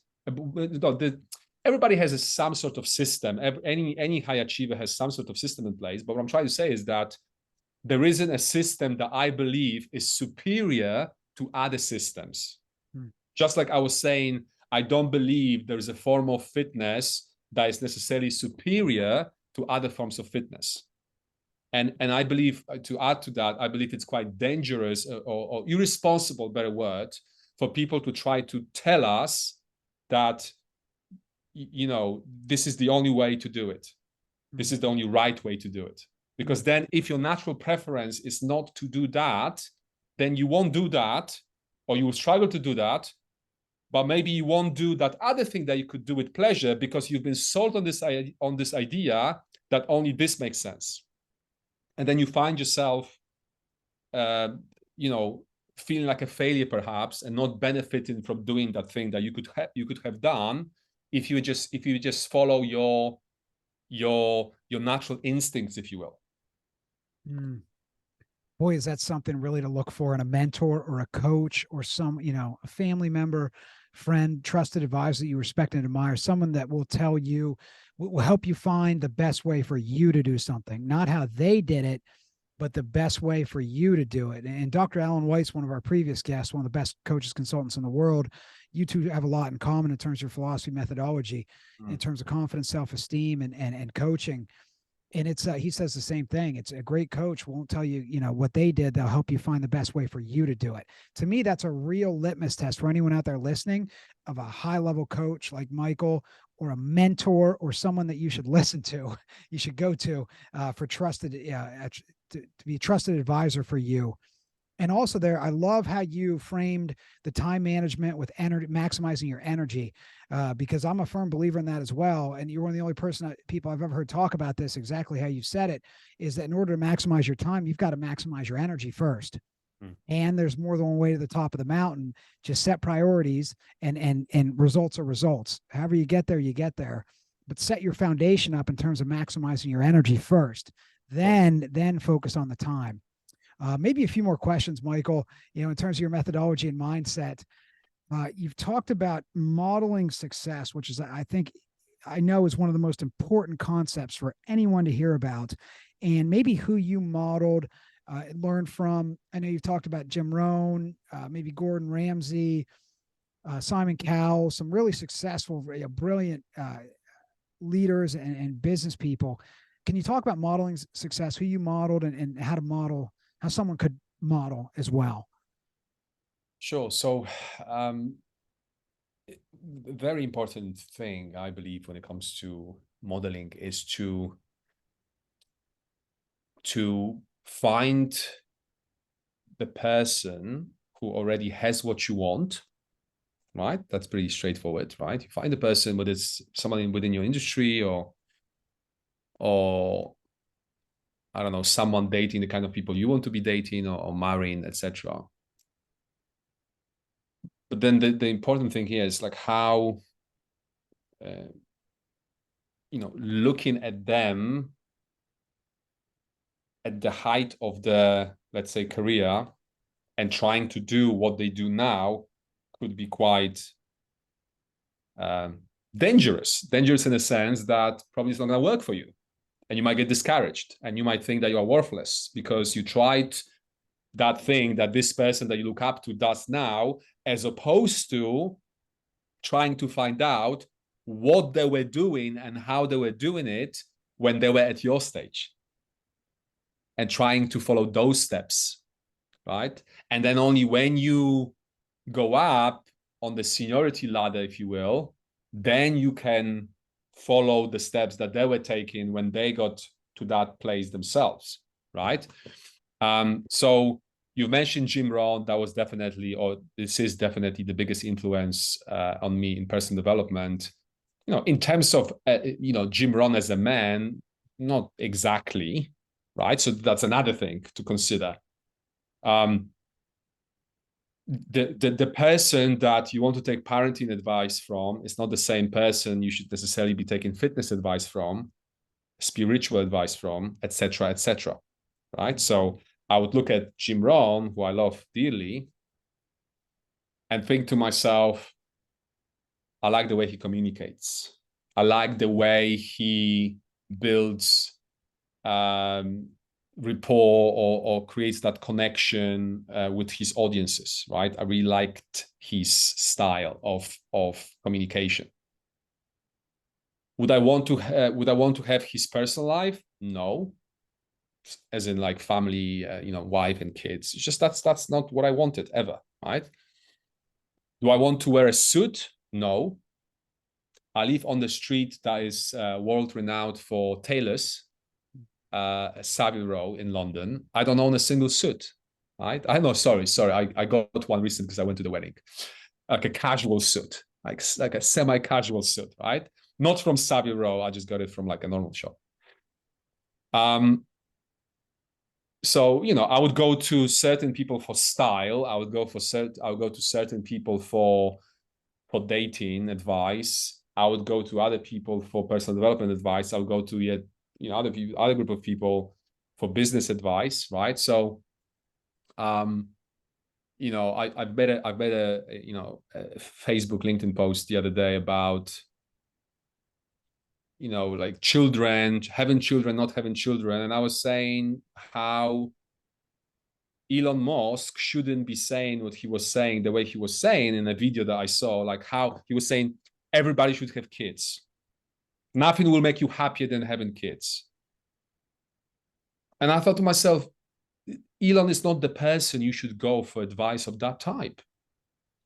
S2: Everybody has some sort of system. Any high achiever has some sort of system in place. But what I'm trying to say is that there isn't a system that I believe is superior to other systems. Just like I was saying, I don't believe there's a form of fitness that is necessarily superior to other forms of fitness. And I believe, to add to that, I believe it's quite dangerous or irresponsible, better word, for people to try to tell us that, this is the only way to do it. This is the only right way to do it. Because then if your natural preference is not to do that, then you won't do that, or you will struggle to do that, but maybe you won't do that other thing that you could do with pleasure because you've been sold on this idea that only this makes sense. And then you find yourself, feeling like a failure perhaps, and not benefiting from doing that thing that you could have done if you just follow your natural instincts, if you will.
S1: Boy, is that something really to look for in a mentor or a coach or some, a family member, friend, trusted advisor that you respect and admire, someone that will tell you, will help you find the best way for you to do something, not how they did it, but the best way for you to do it. And Dr. Alan Weiss, one of our previous guests, one of the best coaches, consultants in the world, you two have a lot in common in terms of your philosophy, methodology, in terms of confidence, self-esteem, and coaching. And it's he says the same thing. It's a great coach won't tell you, what they did. They'll help you find the best way for you to do it. To me, that's a real litmus test for anyone out there listening of a high level coach like Michael, or a mentor, or someone that you should listen to, you should go to for trusted, to be a trusted advisor for you. And also there, I love how you framed the time management with energy, maximizing your energy, because I'm a firm believer in that as well. And you're one of the only people I've ever heard talk about this exactly how you said it, is that in order to maximize your time, you've got to maximize your energy first. And there's more than one way to the top of the mountain. Just set priorities, and results are results. However you get there, you get there. But set your foundation up in terms of maximizing your energy first. Then focus on the time. Maybe a few more questions, Michael. In terms of your methodology and mindset, you've talked about modeling success, which is, I know, is one of the most important concepts for anyone to hear about, and maybe who you modeled, learned from. I know you've talked about Jim Rohn, maybe Gordon Ramsay, Simon Cowell, some really successful, brilliant leaders and business people. Can you talk about modeling success, who you modeled, and how to model, how someone could model as well?
S2: Sure. So, very important thing, I believe, when it comes to modeling is to find the person who already has what you want, right? That's pretty straightforward, right? You find the person, whether it's someone within your industry or I don't know, someone dating the kind of people you want to be dating or marrying, etc. But then the important thing here is like how, looking at them at the height of the, let's say, career and trying to do what they do now could be quite dangerous in a sense that probably it's not going to work for you. And you might get discouraged and you might think that you are worthless because you tried that thing that this person that you look up to does now, as opposed to trying to find out what they were doing and how they were doing it when they were at your stage and trying to follow those steps, right? And then only when you go up on the seniority ladder, if you will, then you can follow the steps that they were taking when they got to that place themselves, right? So you mentioned Jim Rohn. That was definitely, or this is definitely the biggest influence on me in personal development. In terms of, Jim Rohn as a man, not exactly, right? So that's another thing to consider. The person that you want to take parenting advice from is not the same person you should necessarily be taking fitness advice from, spiritual advice from, etc., etc. Right? So I would look at Jim Rohn, who I love dearly, and think to myself, I like the way he communicates. I like the way he builds rapport or creates that connection with his audiences, right? I really liked his style of communication. Would I want to have his personal life? No, as in like family, wife and kids. It's just that's not what I wanted ever, right? Do I want to wear a suit? No. I live on the street that is world renowned for tailors. Savile Row in London. I don't own a single suit, right? I know, sorry. I got one recently because I went to the wedding. Like a casual suit, like a semi-casual suit, right? Not from Savile Row. I just got it from like a normal shop. So, I would go to certain people for style. I would go to certain people for dating advice. I would go to other people for personal development advice. I would go to other group of people for business advice, right? So, I made a Facebook, LinkedIn post the other day about, like children, having children, not having children. And I was saying how Elon Musk shouldn't be saying what he was saying the way he was saying in a video that I saw, like how he was saying everybody should have kids. Nothing will make you happier than having kids. And I thought to myself, Elon is not the person you should go for advice of that type.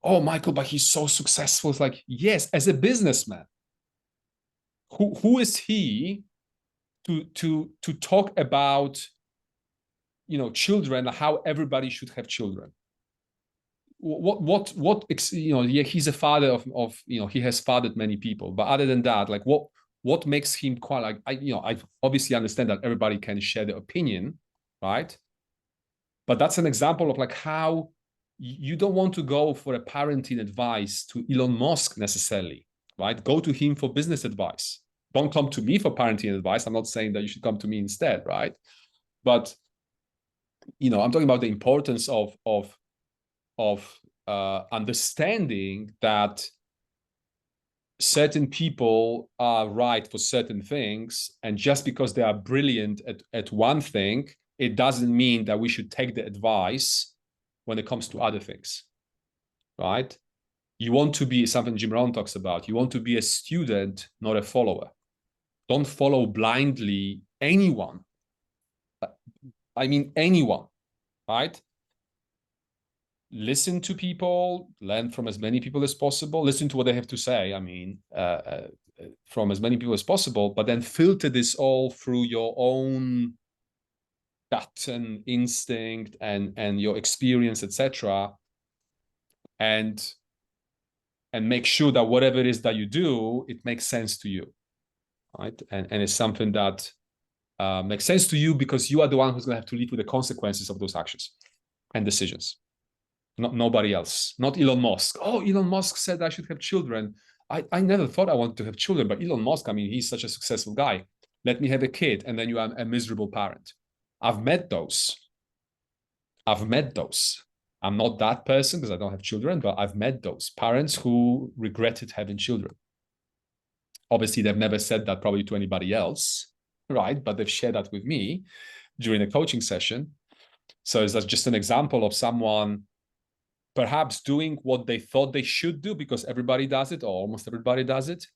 S2: Oh, Michael, but he's so successful. It's like, yes, as a businessman, who is he to talk about, children, how everybody should have children. Yeah, he's a father of he has fathered many people, but other than that, like what makes him quite like, I obviously understand that everybody can share their opinion, right? But that's an example of like how you don't want to go for a parenting advice to Elon Musk necessarily, right? Go to him for business advice. Don't come to me for parenting advice. I'm not saying that you should come to me instead, right? But I'm talking about the importance of understanding that certain people are right for certain things, and just because they are brilliant at one thing, it doesn't mean that we should take the advice when it comes to other things, right? You want to be something Jim Rohn talks about. You want to be a student, not a follower. Don't follow blindly anyone. I mean, anyone, right? Listen to people, learn from as many people as possible, listen to what they have to say, from as many people as possible, but then filter this all through your own gut and instinct and your experience, etc. And make sure that whatever it is that you do, it makes sense to you, right? And it's something that makes sense to you because you are the one who's going to have to live with the consequences of those actions and decisions. Not nobody else, not Elon Musk. Oh, Elon Musk said I should have children. I never thought I wanted to have children, but Elon Musk, I mean, he's such a successful guy. Let me have a kid, and then you are a miserable parent. I've met those. I'm not that person because I don't have children, but I've met those parents who regretted having children. Obviously, they've never said that probably to anybody else, right? But they've shared that with me during a coaching session. So that's just an example of someone perhaps doing what they thought they should do because everybody does it, or almost everybody does it,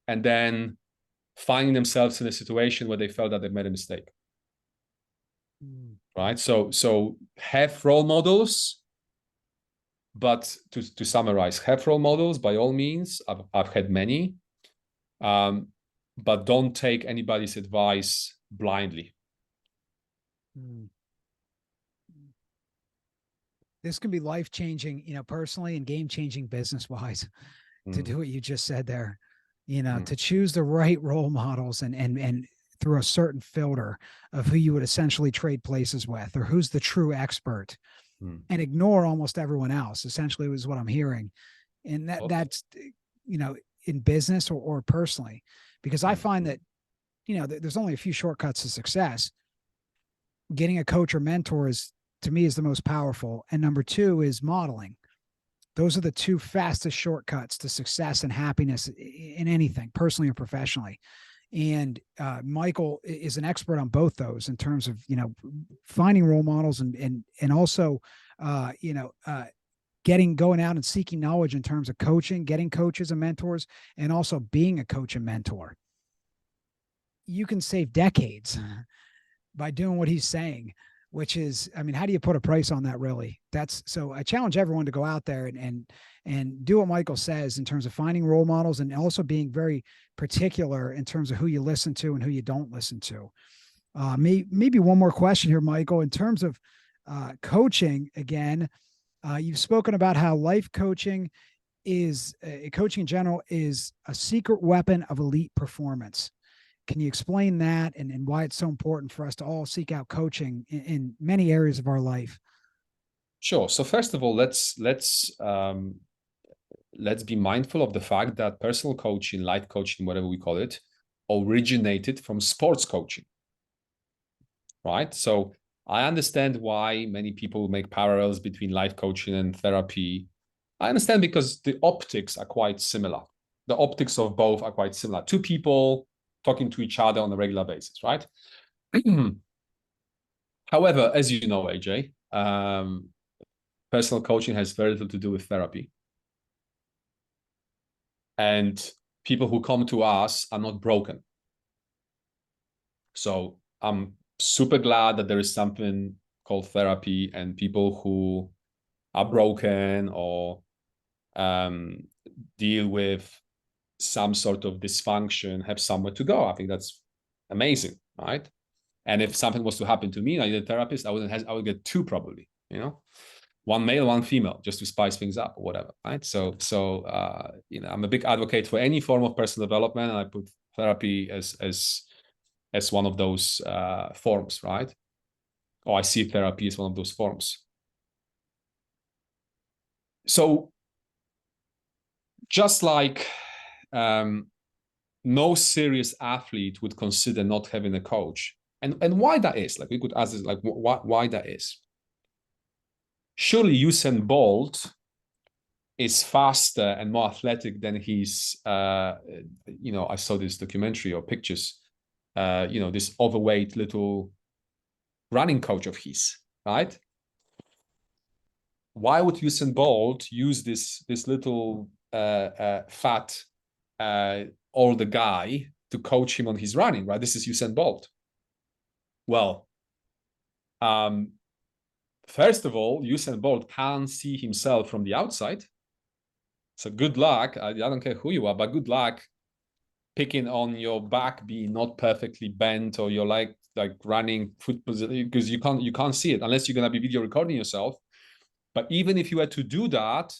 S2: and then finding themselves in a situation where they felt that they made a mistake. Right? So have role models, but to summarize, have role models by all means. I've had many, but don't take anybody's advice blindly.
S1: This can be life-changing, personally, and game-changing business-wise, to do what you just said there, to choose the right role models and through a certain filter of who you would essentially trade places with, or who's the true expert, and ignore almost everyone else, essentially, was what I'm hearing. And that's, in business or personally, because I find that, there's only a few shortcuts to success. Getting a coach or mentor is, to me, is the most powerful. And number two is modeling. Those are the two fastest shortcuts to success and happiness in anything, personally or professionally. And Michael is an expert on both those in terms of, finding role models and also, going out and seeking knowledge in terms of coaching, getting coaches and mentors, and also being a coach and mentor. You can save decades by doing what he's saying, which is, how do you put a price on that, really? So I challenge everyone to go out there and do what Michael says in terms of finding role models, and also being very particular in terms of who you listen to and who you don't listen to. Maybe one more question here, Michael, in terms of coaching. Again, you've spoken about how life coaching coaching in general is a secret weapon of elite performance. Can you explain that and why it's so important for us to all seek out coaching in many areas of our life?
S2: Sure. So first of all, let's be mindful of the fact that personal coaching, life coaching, whatever we call it, originated from sports coaching, right? So I understand why many people make parallels between life coaching and therapy. I understand because the optics are quite similar. The optics of both are quite similar. Two people talking to each other on a regular basis, right? However, as you know, AJ, personal coaching has very little to do with therapy. And people who come to us are not broken. So I'm super glad that there is something called therapy, and people who are broken or deal with some sort of dysfunction have somewhere to go. I think that's amazing, right? And if something was to happen to me, I need a therapist, I would get two probably, you know, one male, one female, just to spice things up or whatever, right? So you know, I'm a big advocate for any form of personal development, and I put therapy as one of those forms, right? Or I see therapy as one of those forms. So just like no serious athlete would consider not having a coach, and why that is, like we could ask this, like why that is. Surely Usain Bolt is faster and more athletic than his, you know, I saw this documentary or pictures, you know, this overweight little running coach of his, right? Why would Usain Bolt use this little fat older guy to coach him on his running, right? This is Usain Bolt. Well, first of all, Usain Bolt can't see himself from the outside. So good luck. I don't care who you are, but good luck picking on your back being not perfectly bent, or you're like running foot position, because you can't see it unless you're gonna be video recording yourself. But even if you were to do that,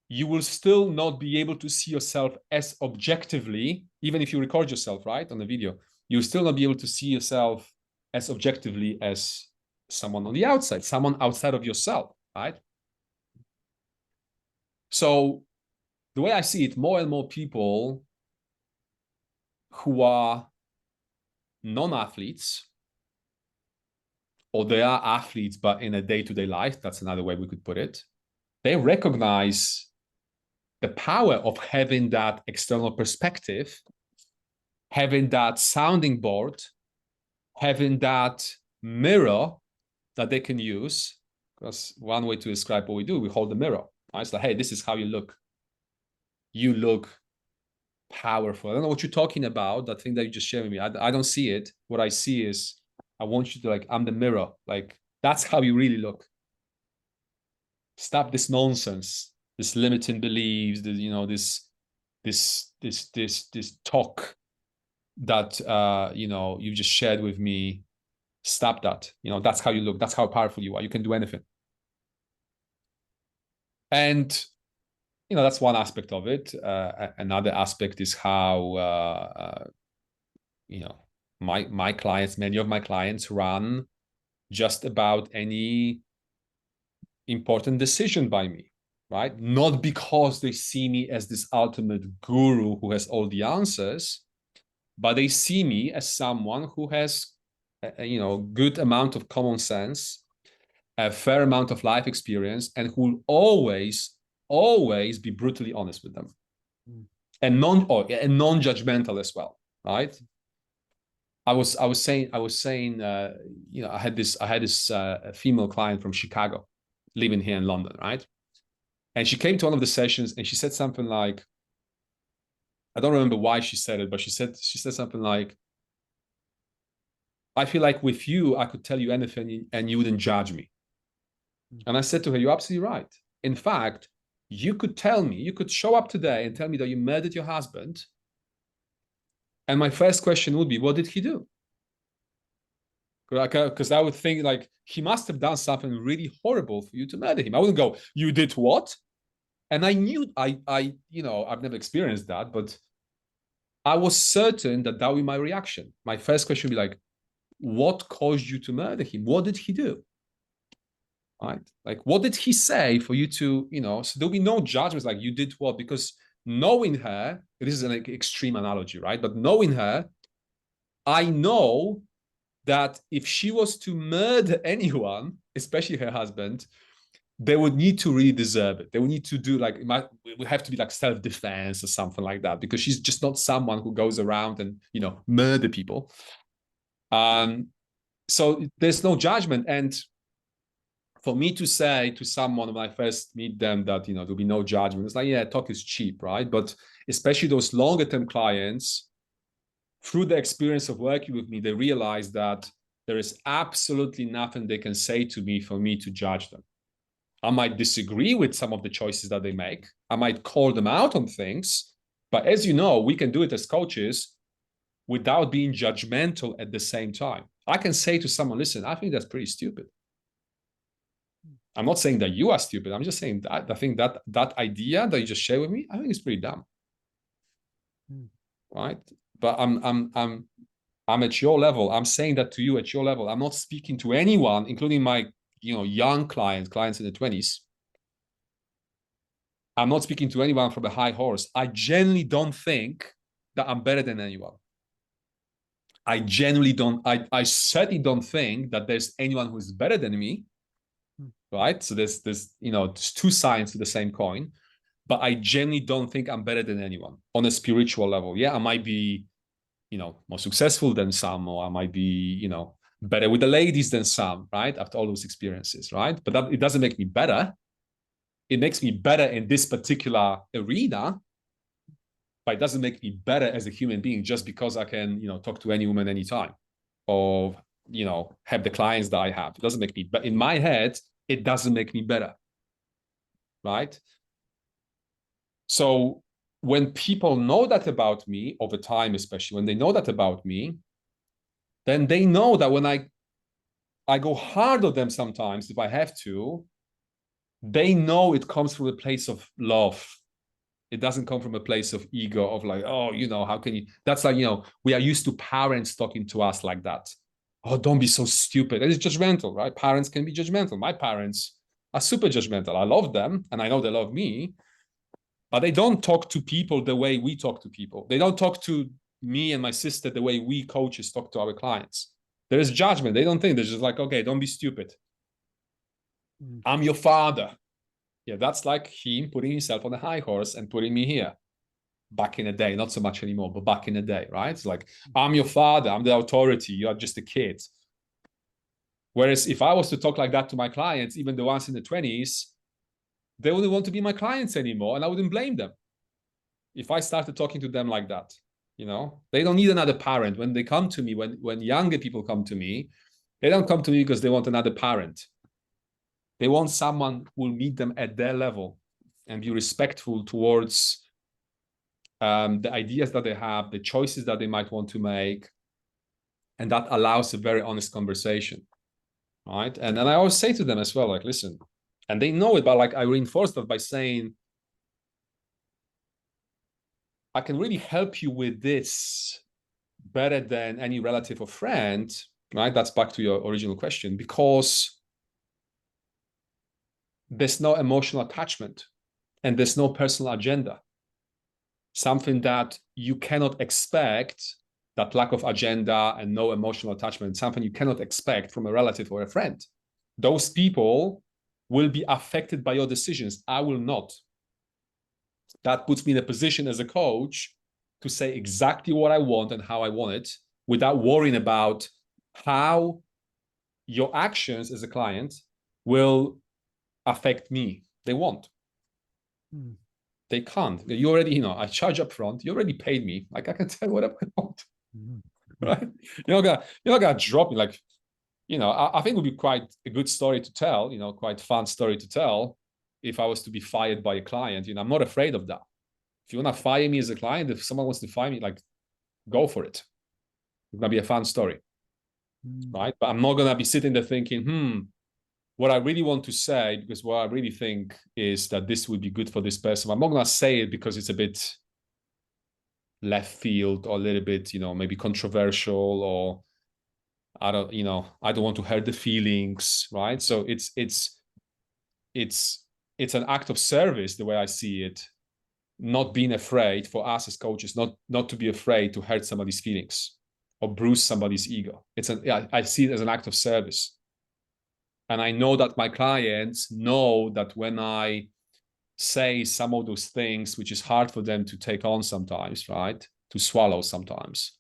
S2: you will still not be able to see yourself as objectively, even if you record yourself, right, on the video, you'll still not be able to see yourself as objectively as someone on the outside, someone outside of yourself, right? So the way I see it, more and more people who are non-athletes, or they are athletes, but in a day-to-day life, that's another way we could put it, they recognize the power of having that external perspective, having that sounding board, having that mirror that they can use. Because one way to describe what we do, we hold the mirror. Right? It's like, hey, this is how you look. You look powerful. I don't know what you're talking about, that thing that you just shared with me. I don't see it. What I see is, I want you to, like, I'm the mirror. Like, that's how you really look. Stop this nonsense, this limiting beliefs, this, you know, this talk that you know, you just shared with me. Stop that. You know, that's how you look. That's how powerful you are. You can do anything. And you know, that's one aspect of it. Another aspect is how you know, my clients, many of my clients, run just about any important decision by me, right? Not because they see me as this ultimate guru who has all the answers, but they see me as someone who has you know, good amount of common sense, a fair amount of life experience, and who will always be brutally honest with them, and non-judgmental as well, right? I was saying, you know, I had this female client from Chicago living here in London, right? And she came to one of the sessions and she said something like, I don't remember why she said it, but she said something like, I feel like with you, I could tell you anything and you wouldn't judge me. And I said to her, you're absolutely right. In fact, you could show up today and tell me that you murdered your husband. And my first question would be, what did he do? Because I would think, like, he must have done something really horrible for you to murder him. I wouldn't go, you did what? And I knew, you know, I've never experienced that, but I was certain that that would be my reaction. My first question would be like, what caused you to murder him? What did he do? Right? Like, what did he say for you to, you know, so there'll be no judgments like, you did what? Because knowing her, this is an extreme analogy, right? But knowing her, I know that if she was to murder anyone, especially her husband, they would need to really deserve it. They would need to do, like, it would have to be like self-defense or something like that, because she's just not someone who goes around and, you know, murder people. So there's no judgment. And for me to say to someone when I first meet them that, you know, there'll be no judgment, it's like, yeah, talk is cheap, right? But especially those longer term clients, through the experience of working with me, they realize that there is absolutely nothing they can say to me for me to judge them. I might disagree with some of the choices that they make. I might call them out on things. But as you know, we can do it as coaches. without being judgmental at the same time. I can say to someone, listen, I think that's pretty stupid. I'm not saying that you are stupid. I'm just saying that I think that idea that you just shared with me, I think it's pretty dumb. Right? But I'm at your level. I'm saying that to you at your level. I'm not speaking to anyone, including my young clients in the 20s. I'm not speaking to anyone from a high horse. I genuinely don't think that I'm better than anyone. I genuinely don't. I certainly don't think that there's anyone who's better than me. Right? So there's two sides to the same coin. But I genuinely don't think I'm better than anyone on a spiritual level. Yeah, I might be, more successful than some, or I might be, better with the ladies than some, right? After all those experiences, right? But it doesn't make me better. It makes me better in this particular arena, but it doesn't make me better as a human being just because I can, talk to any woman anytime, or, have the clients that I have. It doesn't make me, but in my head, it doesn't make me better, right? So when people know that about me over time, especially when they know that about me, then they know that when I go hard on them sometimes, if I have to, they know it comes from a place of love. It doesn't come from a place of ego of like, oh, how can you? That's like, we are used to parents talking to us like that. Oh, don't be so stupid. And it's judgmental, right? Parents can be judgmental. My parents are super judgmental. I love them and I know they love me. But they don't talk to people the way we talk to people. They don't talk to me and my sister the way we coaches talk to our clients. There is judgment. They don't think. They're just like, okay, don't be stupid. I'm your father. Yeah, that's like him putting himself on a high horse and putting me here. Back in the day, not so much anymore, but back in the day, right? It's like, I'm your father. I'm the authority. You are just a kid. Whereas if I was to talk like that to my clients, even the ones in the 20s, they wouldn't want to be my clients anymore, and I wouldn't blame them if I started talking to them like that. They don't need another parent. When they come to me, when younger people come to me, they don't come to me because they want another parent. They want someone who will meet them at their level and be respectful towards the ideas that they have, the choices that they might want to make, and that allows a very honest conversation, right? And I always say to them as well, like, listen, and they know it, but like I reinforce that by saying, I can really help you with this better than any relative or friend, right? That's back to your original question, because there's no emotional attachment and there's no personal agenda. Something that you cannot expect, that lack of agenda and no emotional attachment, something you cannot expect from a relative or a friend. Those people will be affected by your decisions. I will not. That puts me in a position as a coach to say exactly what I want and how I want it without worrying about how your actions as a client will affect me. They won't. They can't. You already, I charge up front. You already paid me. Like I can tell whatever I want. Right? You're not gonna drop me. Like, I think it would be quite a good story to tell, quite fun story to tell if I was to be fired by a client. I'm not afraid of that. If you want to fire me as a client, if someone wants to fire me, like, go for it. It's gonna be a fun story. Right? But I'm not gonna be sitting there thinking, what I really want to say, because what I really think is that this would be good for this person. I'm not gonna say it because it's a bit left field or a little bit, maybe controversial, or I don't want to hurt the feelings, right? So it's an act of service, the way I see it, not being afraid for us as coaches, not to be afraid to hurt somebody's feelings or bruise somebody's ego. I see it as an act of service. And I know that my clients know that when I say some of those things, which is hard for them to take on sometimes, right? To swallow sometimes.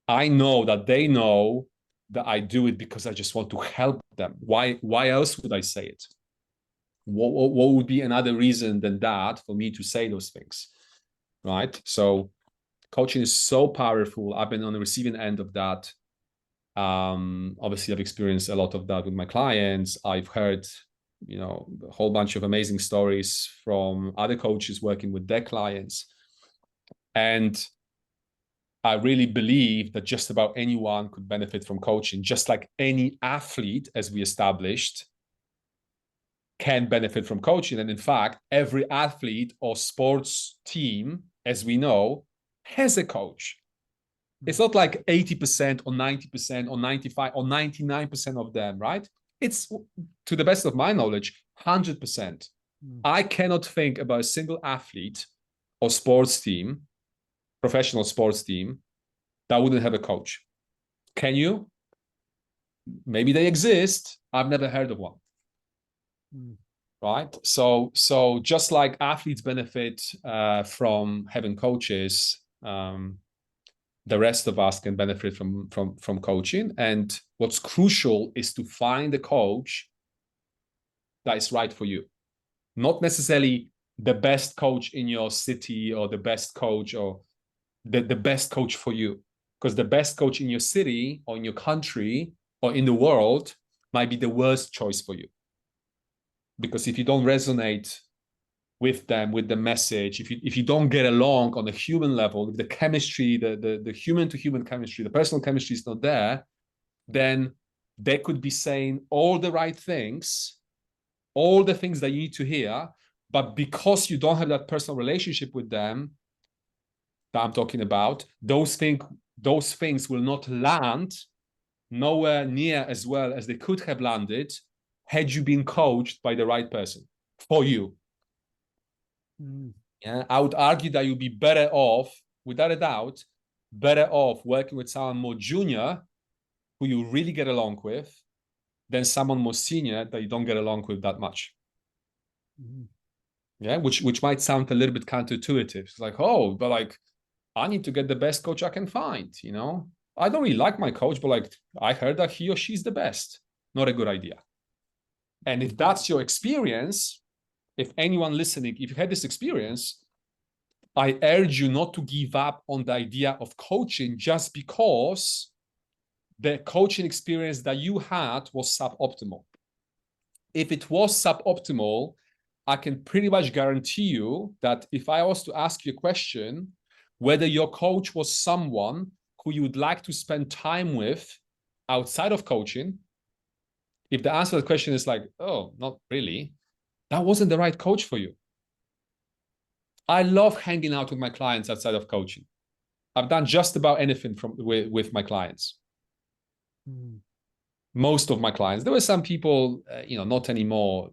S2: I know that they know that I do it because I just want to help them. Why else would I say it? What would be another reason than that for me to say those things, right? So coaching is so powerful. I've been on the receiving end of that. Obviously, I've experienced a lot of that with my clients. I've heard, a whole bunch of amazing stories from other coaches working with their clients. And I really believe that just about anyone could benefit from coaching, just like any athlete, as we established, can benefit from coaching. And in fact, every athlete or sports team, as we know, has a coach. It's not like 80% or 90% or 95 or 99% of them, right? It's, to the best of my knowledge, 100%. I cannot think about a single athlete or sports team, professional sports team, that wouldn't have a coach. Can you? Maybe they exist. I've never heard of one. Right? So just like athletes benefit from having coaches, the rest of us can benefit from coaching. And what's crucial is to find a coach that is right for you. Not necessarily the best coach in your city or the best coach or the best coach for you. Because the best coach in your city or in your country or in the world might be the worst choice for you. Because if you don't resonate with them, with the message, if you don't get along on a human level, if the chemistry, the human to human chemistry, the personal chemistry is not there, then they could be saying all the right things, all the things that you need to hear, but because you don't have that personal relationship with them that I'm talking about, those things will not land nowhere near as well as they could have landed had you been coached by the right person for you. Yeah, I would argue that you'd be better off, without a doubt, better off working with someone more junior who you really get along with than someone more senior that you don't get along with that much. Yeah, which might sound a little bit counterintuitive. It's like, oh, but like, I need to get the best coach I can find, you know? I don't really like my coach, but like, I heard that he or she's the best. Not a good idea. And if that's your experience, if anyone listening, if you had this experience, I urge you not to give up on the idea of coaching just because the coaching experience that you had was suboptimal. If it was suboptimal, I can pretty much guarantee you that if I was to ask you a question, whether your coach was someone who you would like to spend time with outside of coaching, if the answer to the question is like, oh, not really, that wasn't the right coach for you. I love hanging out with my clients outside of coaching. I've done just about anything with my clients. Most of my clients. There were some people, not anymore,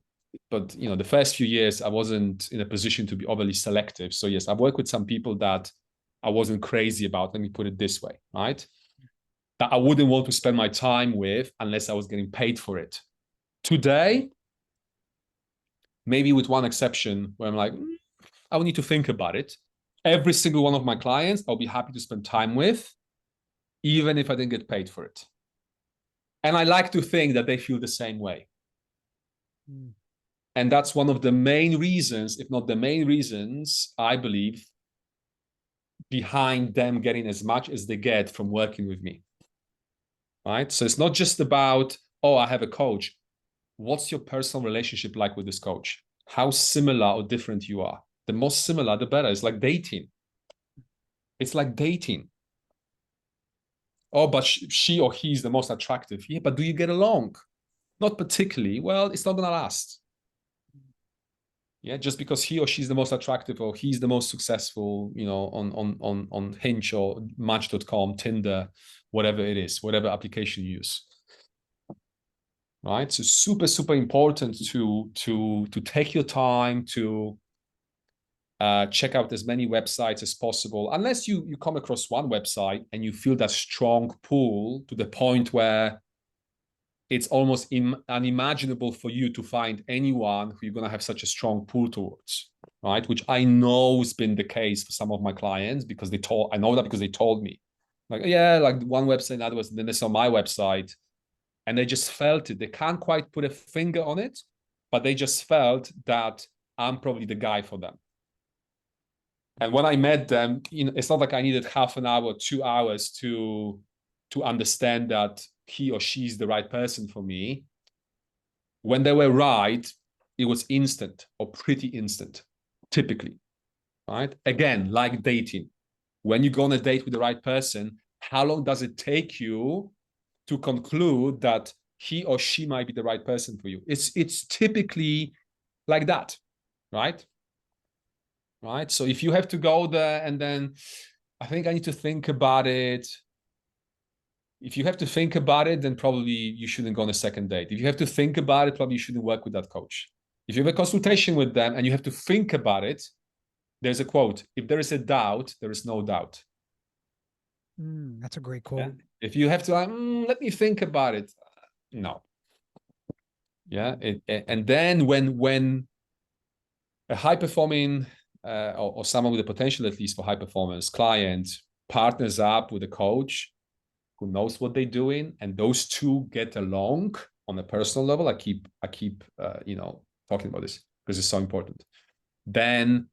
S2: but the first few years I wasn't in a position to be overly selective. So yes, I've worked with some people that I wasn't crazy about. Let me put it this way, right? That I wouldn't want to spend my time with unless I was getting paid for it. Today, maybe with one exception, where I'm like, I will need to think about it. Every single one of my clients, I'll be happy to spend time with, even if I didn't get paid for it. And I like to think that they feel the same way. And that's one of the main reasons, if not the main reasons, I believe, behind them getting as much as they get from working with me. Right? So it's not just about, oh, I have a coach. What's your personal relationship like with this coach? How similar or different you are? The more similar, the better. It's like dating. It's like dating. Oh, but she or he is the most attractive. Yeah, but do you get along? Not particularly. Well, it's not going to last. Yeah, just because he or she's the most attractive or he's the most successful, on Hinge or Match.com, Tinder, whatever it is, whatever application you use. Right? So super, super important to take your time to check out as many websites as possible, unless you come across one website and you feel that strong pull to the point where it's almost unimaginable for you to find anyone who you're going to have such a strong pull towards, right? Which I know has been the case for some of my clients because I know that because they told me. Like, yeah, like one website, another was, then they saw my website and they just felt it. They can't quite put a finger on it, but they just felt that I'm probably the guy for them. And when I met them, it's not like I needed half an hour, 2 hours to understand that he or she's the right person for me. When they were right, it was instant or pretty instant, typically, right? Again, like dating. when you go on a date with the right person, how long does it take you to conclude that he or she might be the right person for you? It's typically like that, right? Right. So if you have to go there and then I think I need to think about it. If you have to think about it, then probably you shouldn't go on a second date. If you have to think about it, probably you shouldn't work with that coach. If you have a consultation with them and you have to think about it, there's a quote: if there is a doubt, there is no doubt.
S1: That's a great quote.
S2: Yeah? If you have to, let me think about it. No. Yeah. And then when a high performing or someone with the potential, at least for high performance client, partners up with a coach who knows what they're doing, and those two get along on a personal level, I keep talking about this because it's so important, then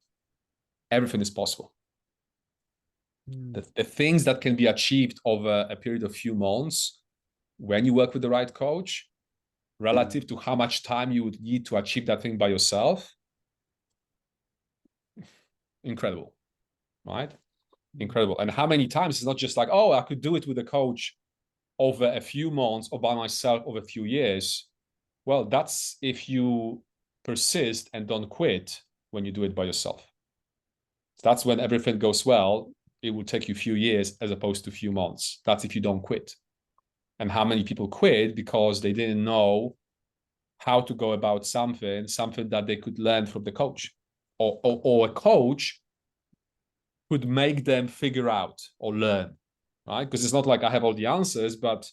S2: everything is possible. The things that can be achieved over a period of few months when you work with the right coach, relative to how much time you would need to achieve that thing by yourself, incredible, right? Incredible. And how many times it's not just like, oh, I could do it with a coach over a few months or by myself over a few years. Well, that's if you persist and don't quit when you do it by yourself. That's when everything goes well. It will take you a few years as opposed to a few months. That's if you don't quit. And how many people quit because they didn't know how to go about something that they could learn from the coach, or a coach could make them figure out or learn, right? Because it's not like I have all the answers, but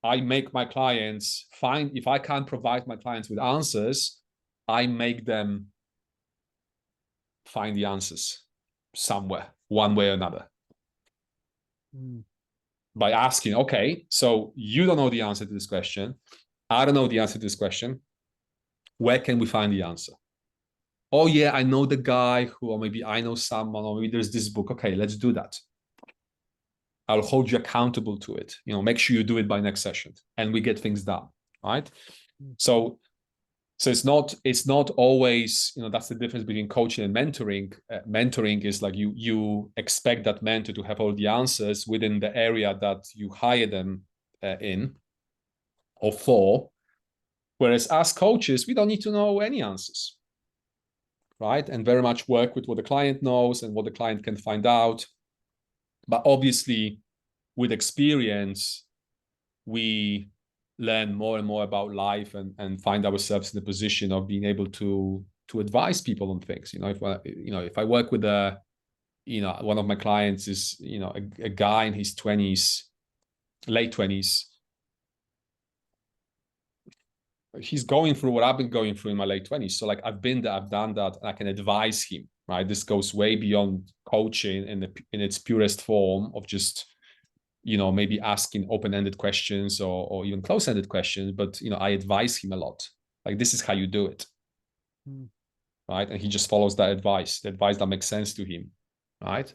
S2: I make my clients find, if I can't provide my clients with answers, I make them find the answers somewhere, one way or another. By asking, okay, so you don't know the answer to this question. I don't know the answer to this question. Where can we find the answer? Oh yeah, I know the guy who, or maybe I know someone, or maybe there's this book. Okay, let's do that. I'll hold you accountable to it. Make sure you do it by next session, and we get things done, right? So it's not always, that's the difference between coaching and mentoring. Mentoring is like you expect that mentor to have all the answers within the area that you hire them in or for. Whereas as coaches, we don't need to know any answers, right? And very much work with what the client knows and what the client can find out. But obviously, with experience, we learn more and more about life and find ourselves in the position of being able to advise people on things. If I work with one of my clients is, a guy in his 20s, late 20s, he's going through what I've been going through in my late 20s. So like I've been there, I've done that, and I can advise him, right? This goes way beyond coaching in its purest form of just, maybe asking open-ended questions or even close-ended questions. But, I advise him a lot. Like, this is how you do it. Right. And he just follows that advice, the advice that makes sense to him. Right.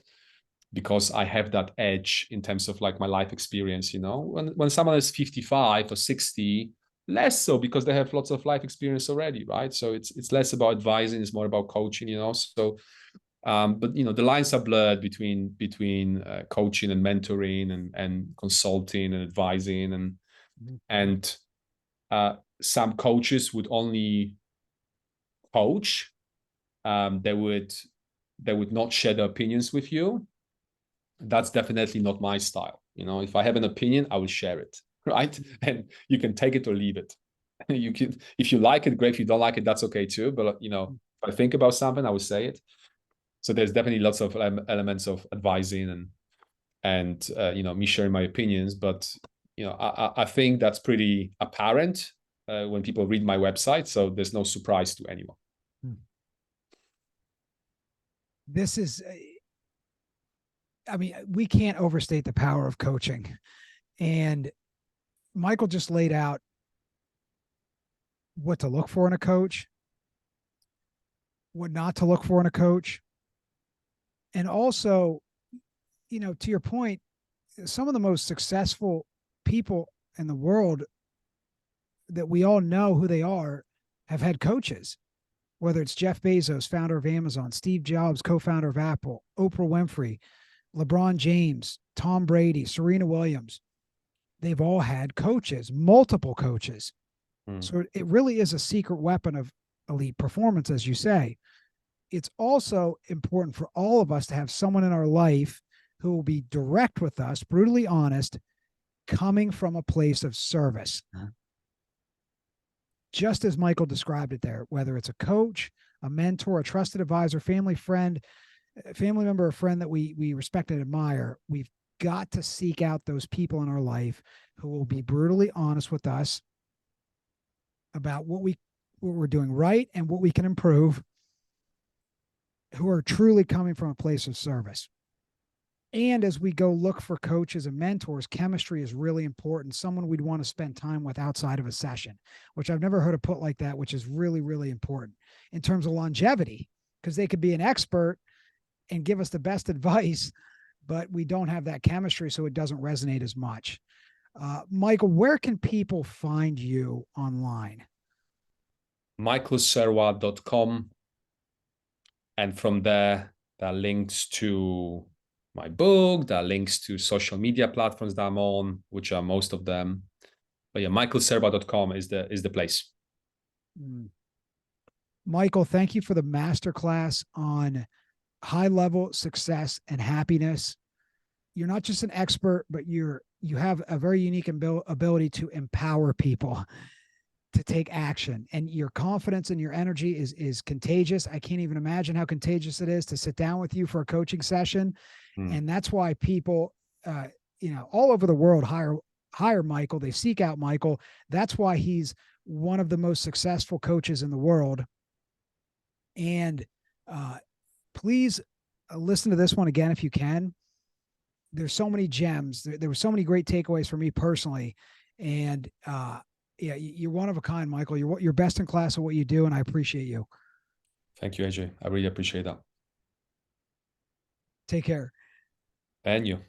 S2: Because I have that edge in terms of like my life experience, when someone is 55 or 60, less so because they have lots of life experience already. Right. So it's less about advising, it's more about coaching, so but the lines are blurred between coaching and mentoring and consulting and advising and some coaches would only coach. They would not share their opinions with you. That's definitely not my style. If I have an opinion, I will share it, right? And you can take it or leave it. You can, if you like it, great. If you don't like it, that's okay too. But if I think about something, I will say it. So there's definitely lots of elements of advising and me sharing my opinions. But I think that's pretty apparent when people read my website. So there's no surprise to anyone.
S1: This is, we can't overstate the power of coaching. And Michael just laid out what to look for in a coach, what not to look for in a coach. And also, to your point, some of the most successful people in the world that we all know who they are have had coaches, whether it's Jeff Bezos, founder of Amazon, Steve Jobs, co-founder of Apple, Oprah Winfrey, LeBron James, Tom Brady, Serena Williams, they've all had coaches, multiple coaches. So it really is a secret weapon of elite performance, as you say. It's also important for all of us to have someone in our life who will be direct with us, brutally honest, coming from a place of service. Just as Michael described it there, whether it's a coach, a mentor, a trusted advisor, family friend, family member, or friend that we respect and admire, we've got to seek out those people in our life who will be brutally honest with us about what we're doing right and what we can improve, who are truly coming from a place of service. And as we go look for coaches and mentors, chemistry is really important. Someone we'd want to spend time with outside of a session, which I've never heard it put like that, which is really, really important in terms of longevity, because they could be an expert and give us the best advice, but we don't have that chemistry, so it doesn't resonate as much. Michael, where can people find you online?
S2: michaelserwa.com. And from there are links to my book, there are links to social media platforms that I'm on, which are most of them. But yeah, michaelserwa.com is the place.
S1: Michael, thank you for the masterclass on high-level success and happiness. You're not just an expert, but you have a very unique ability to empower people to take action, and your confidence and your energy is contagious. I can't even imagine how contagious it is to sit down with you for a coaching session. And that's why people, all over the world hire Michael. They seek out Michael. That's why he's one of the most successful coaches in the world. And please listen to this one again if you can. There's so many gems. There were so many great takeaways for me personally. And yeah, you're one of a kind, Michael. You're best in class at what you do, and I appreciate you.
S2: Thank you, AJ. I really appreciate that.
S1: Take care.
S2: And you.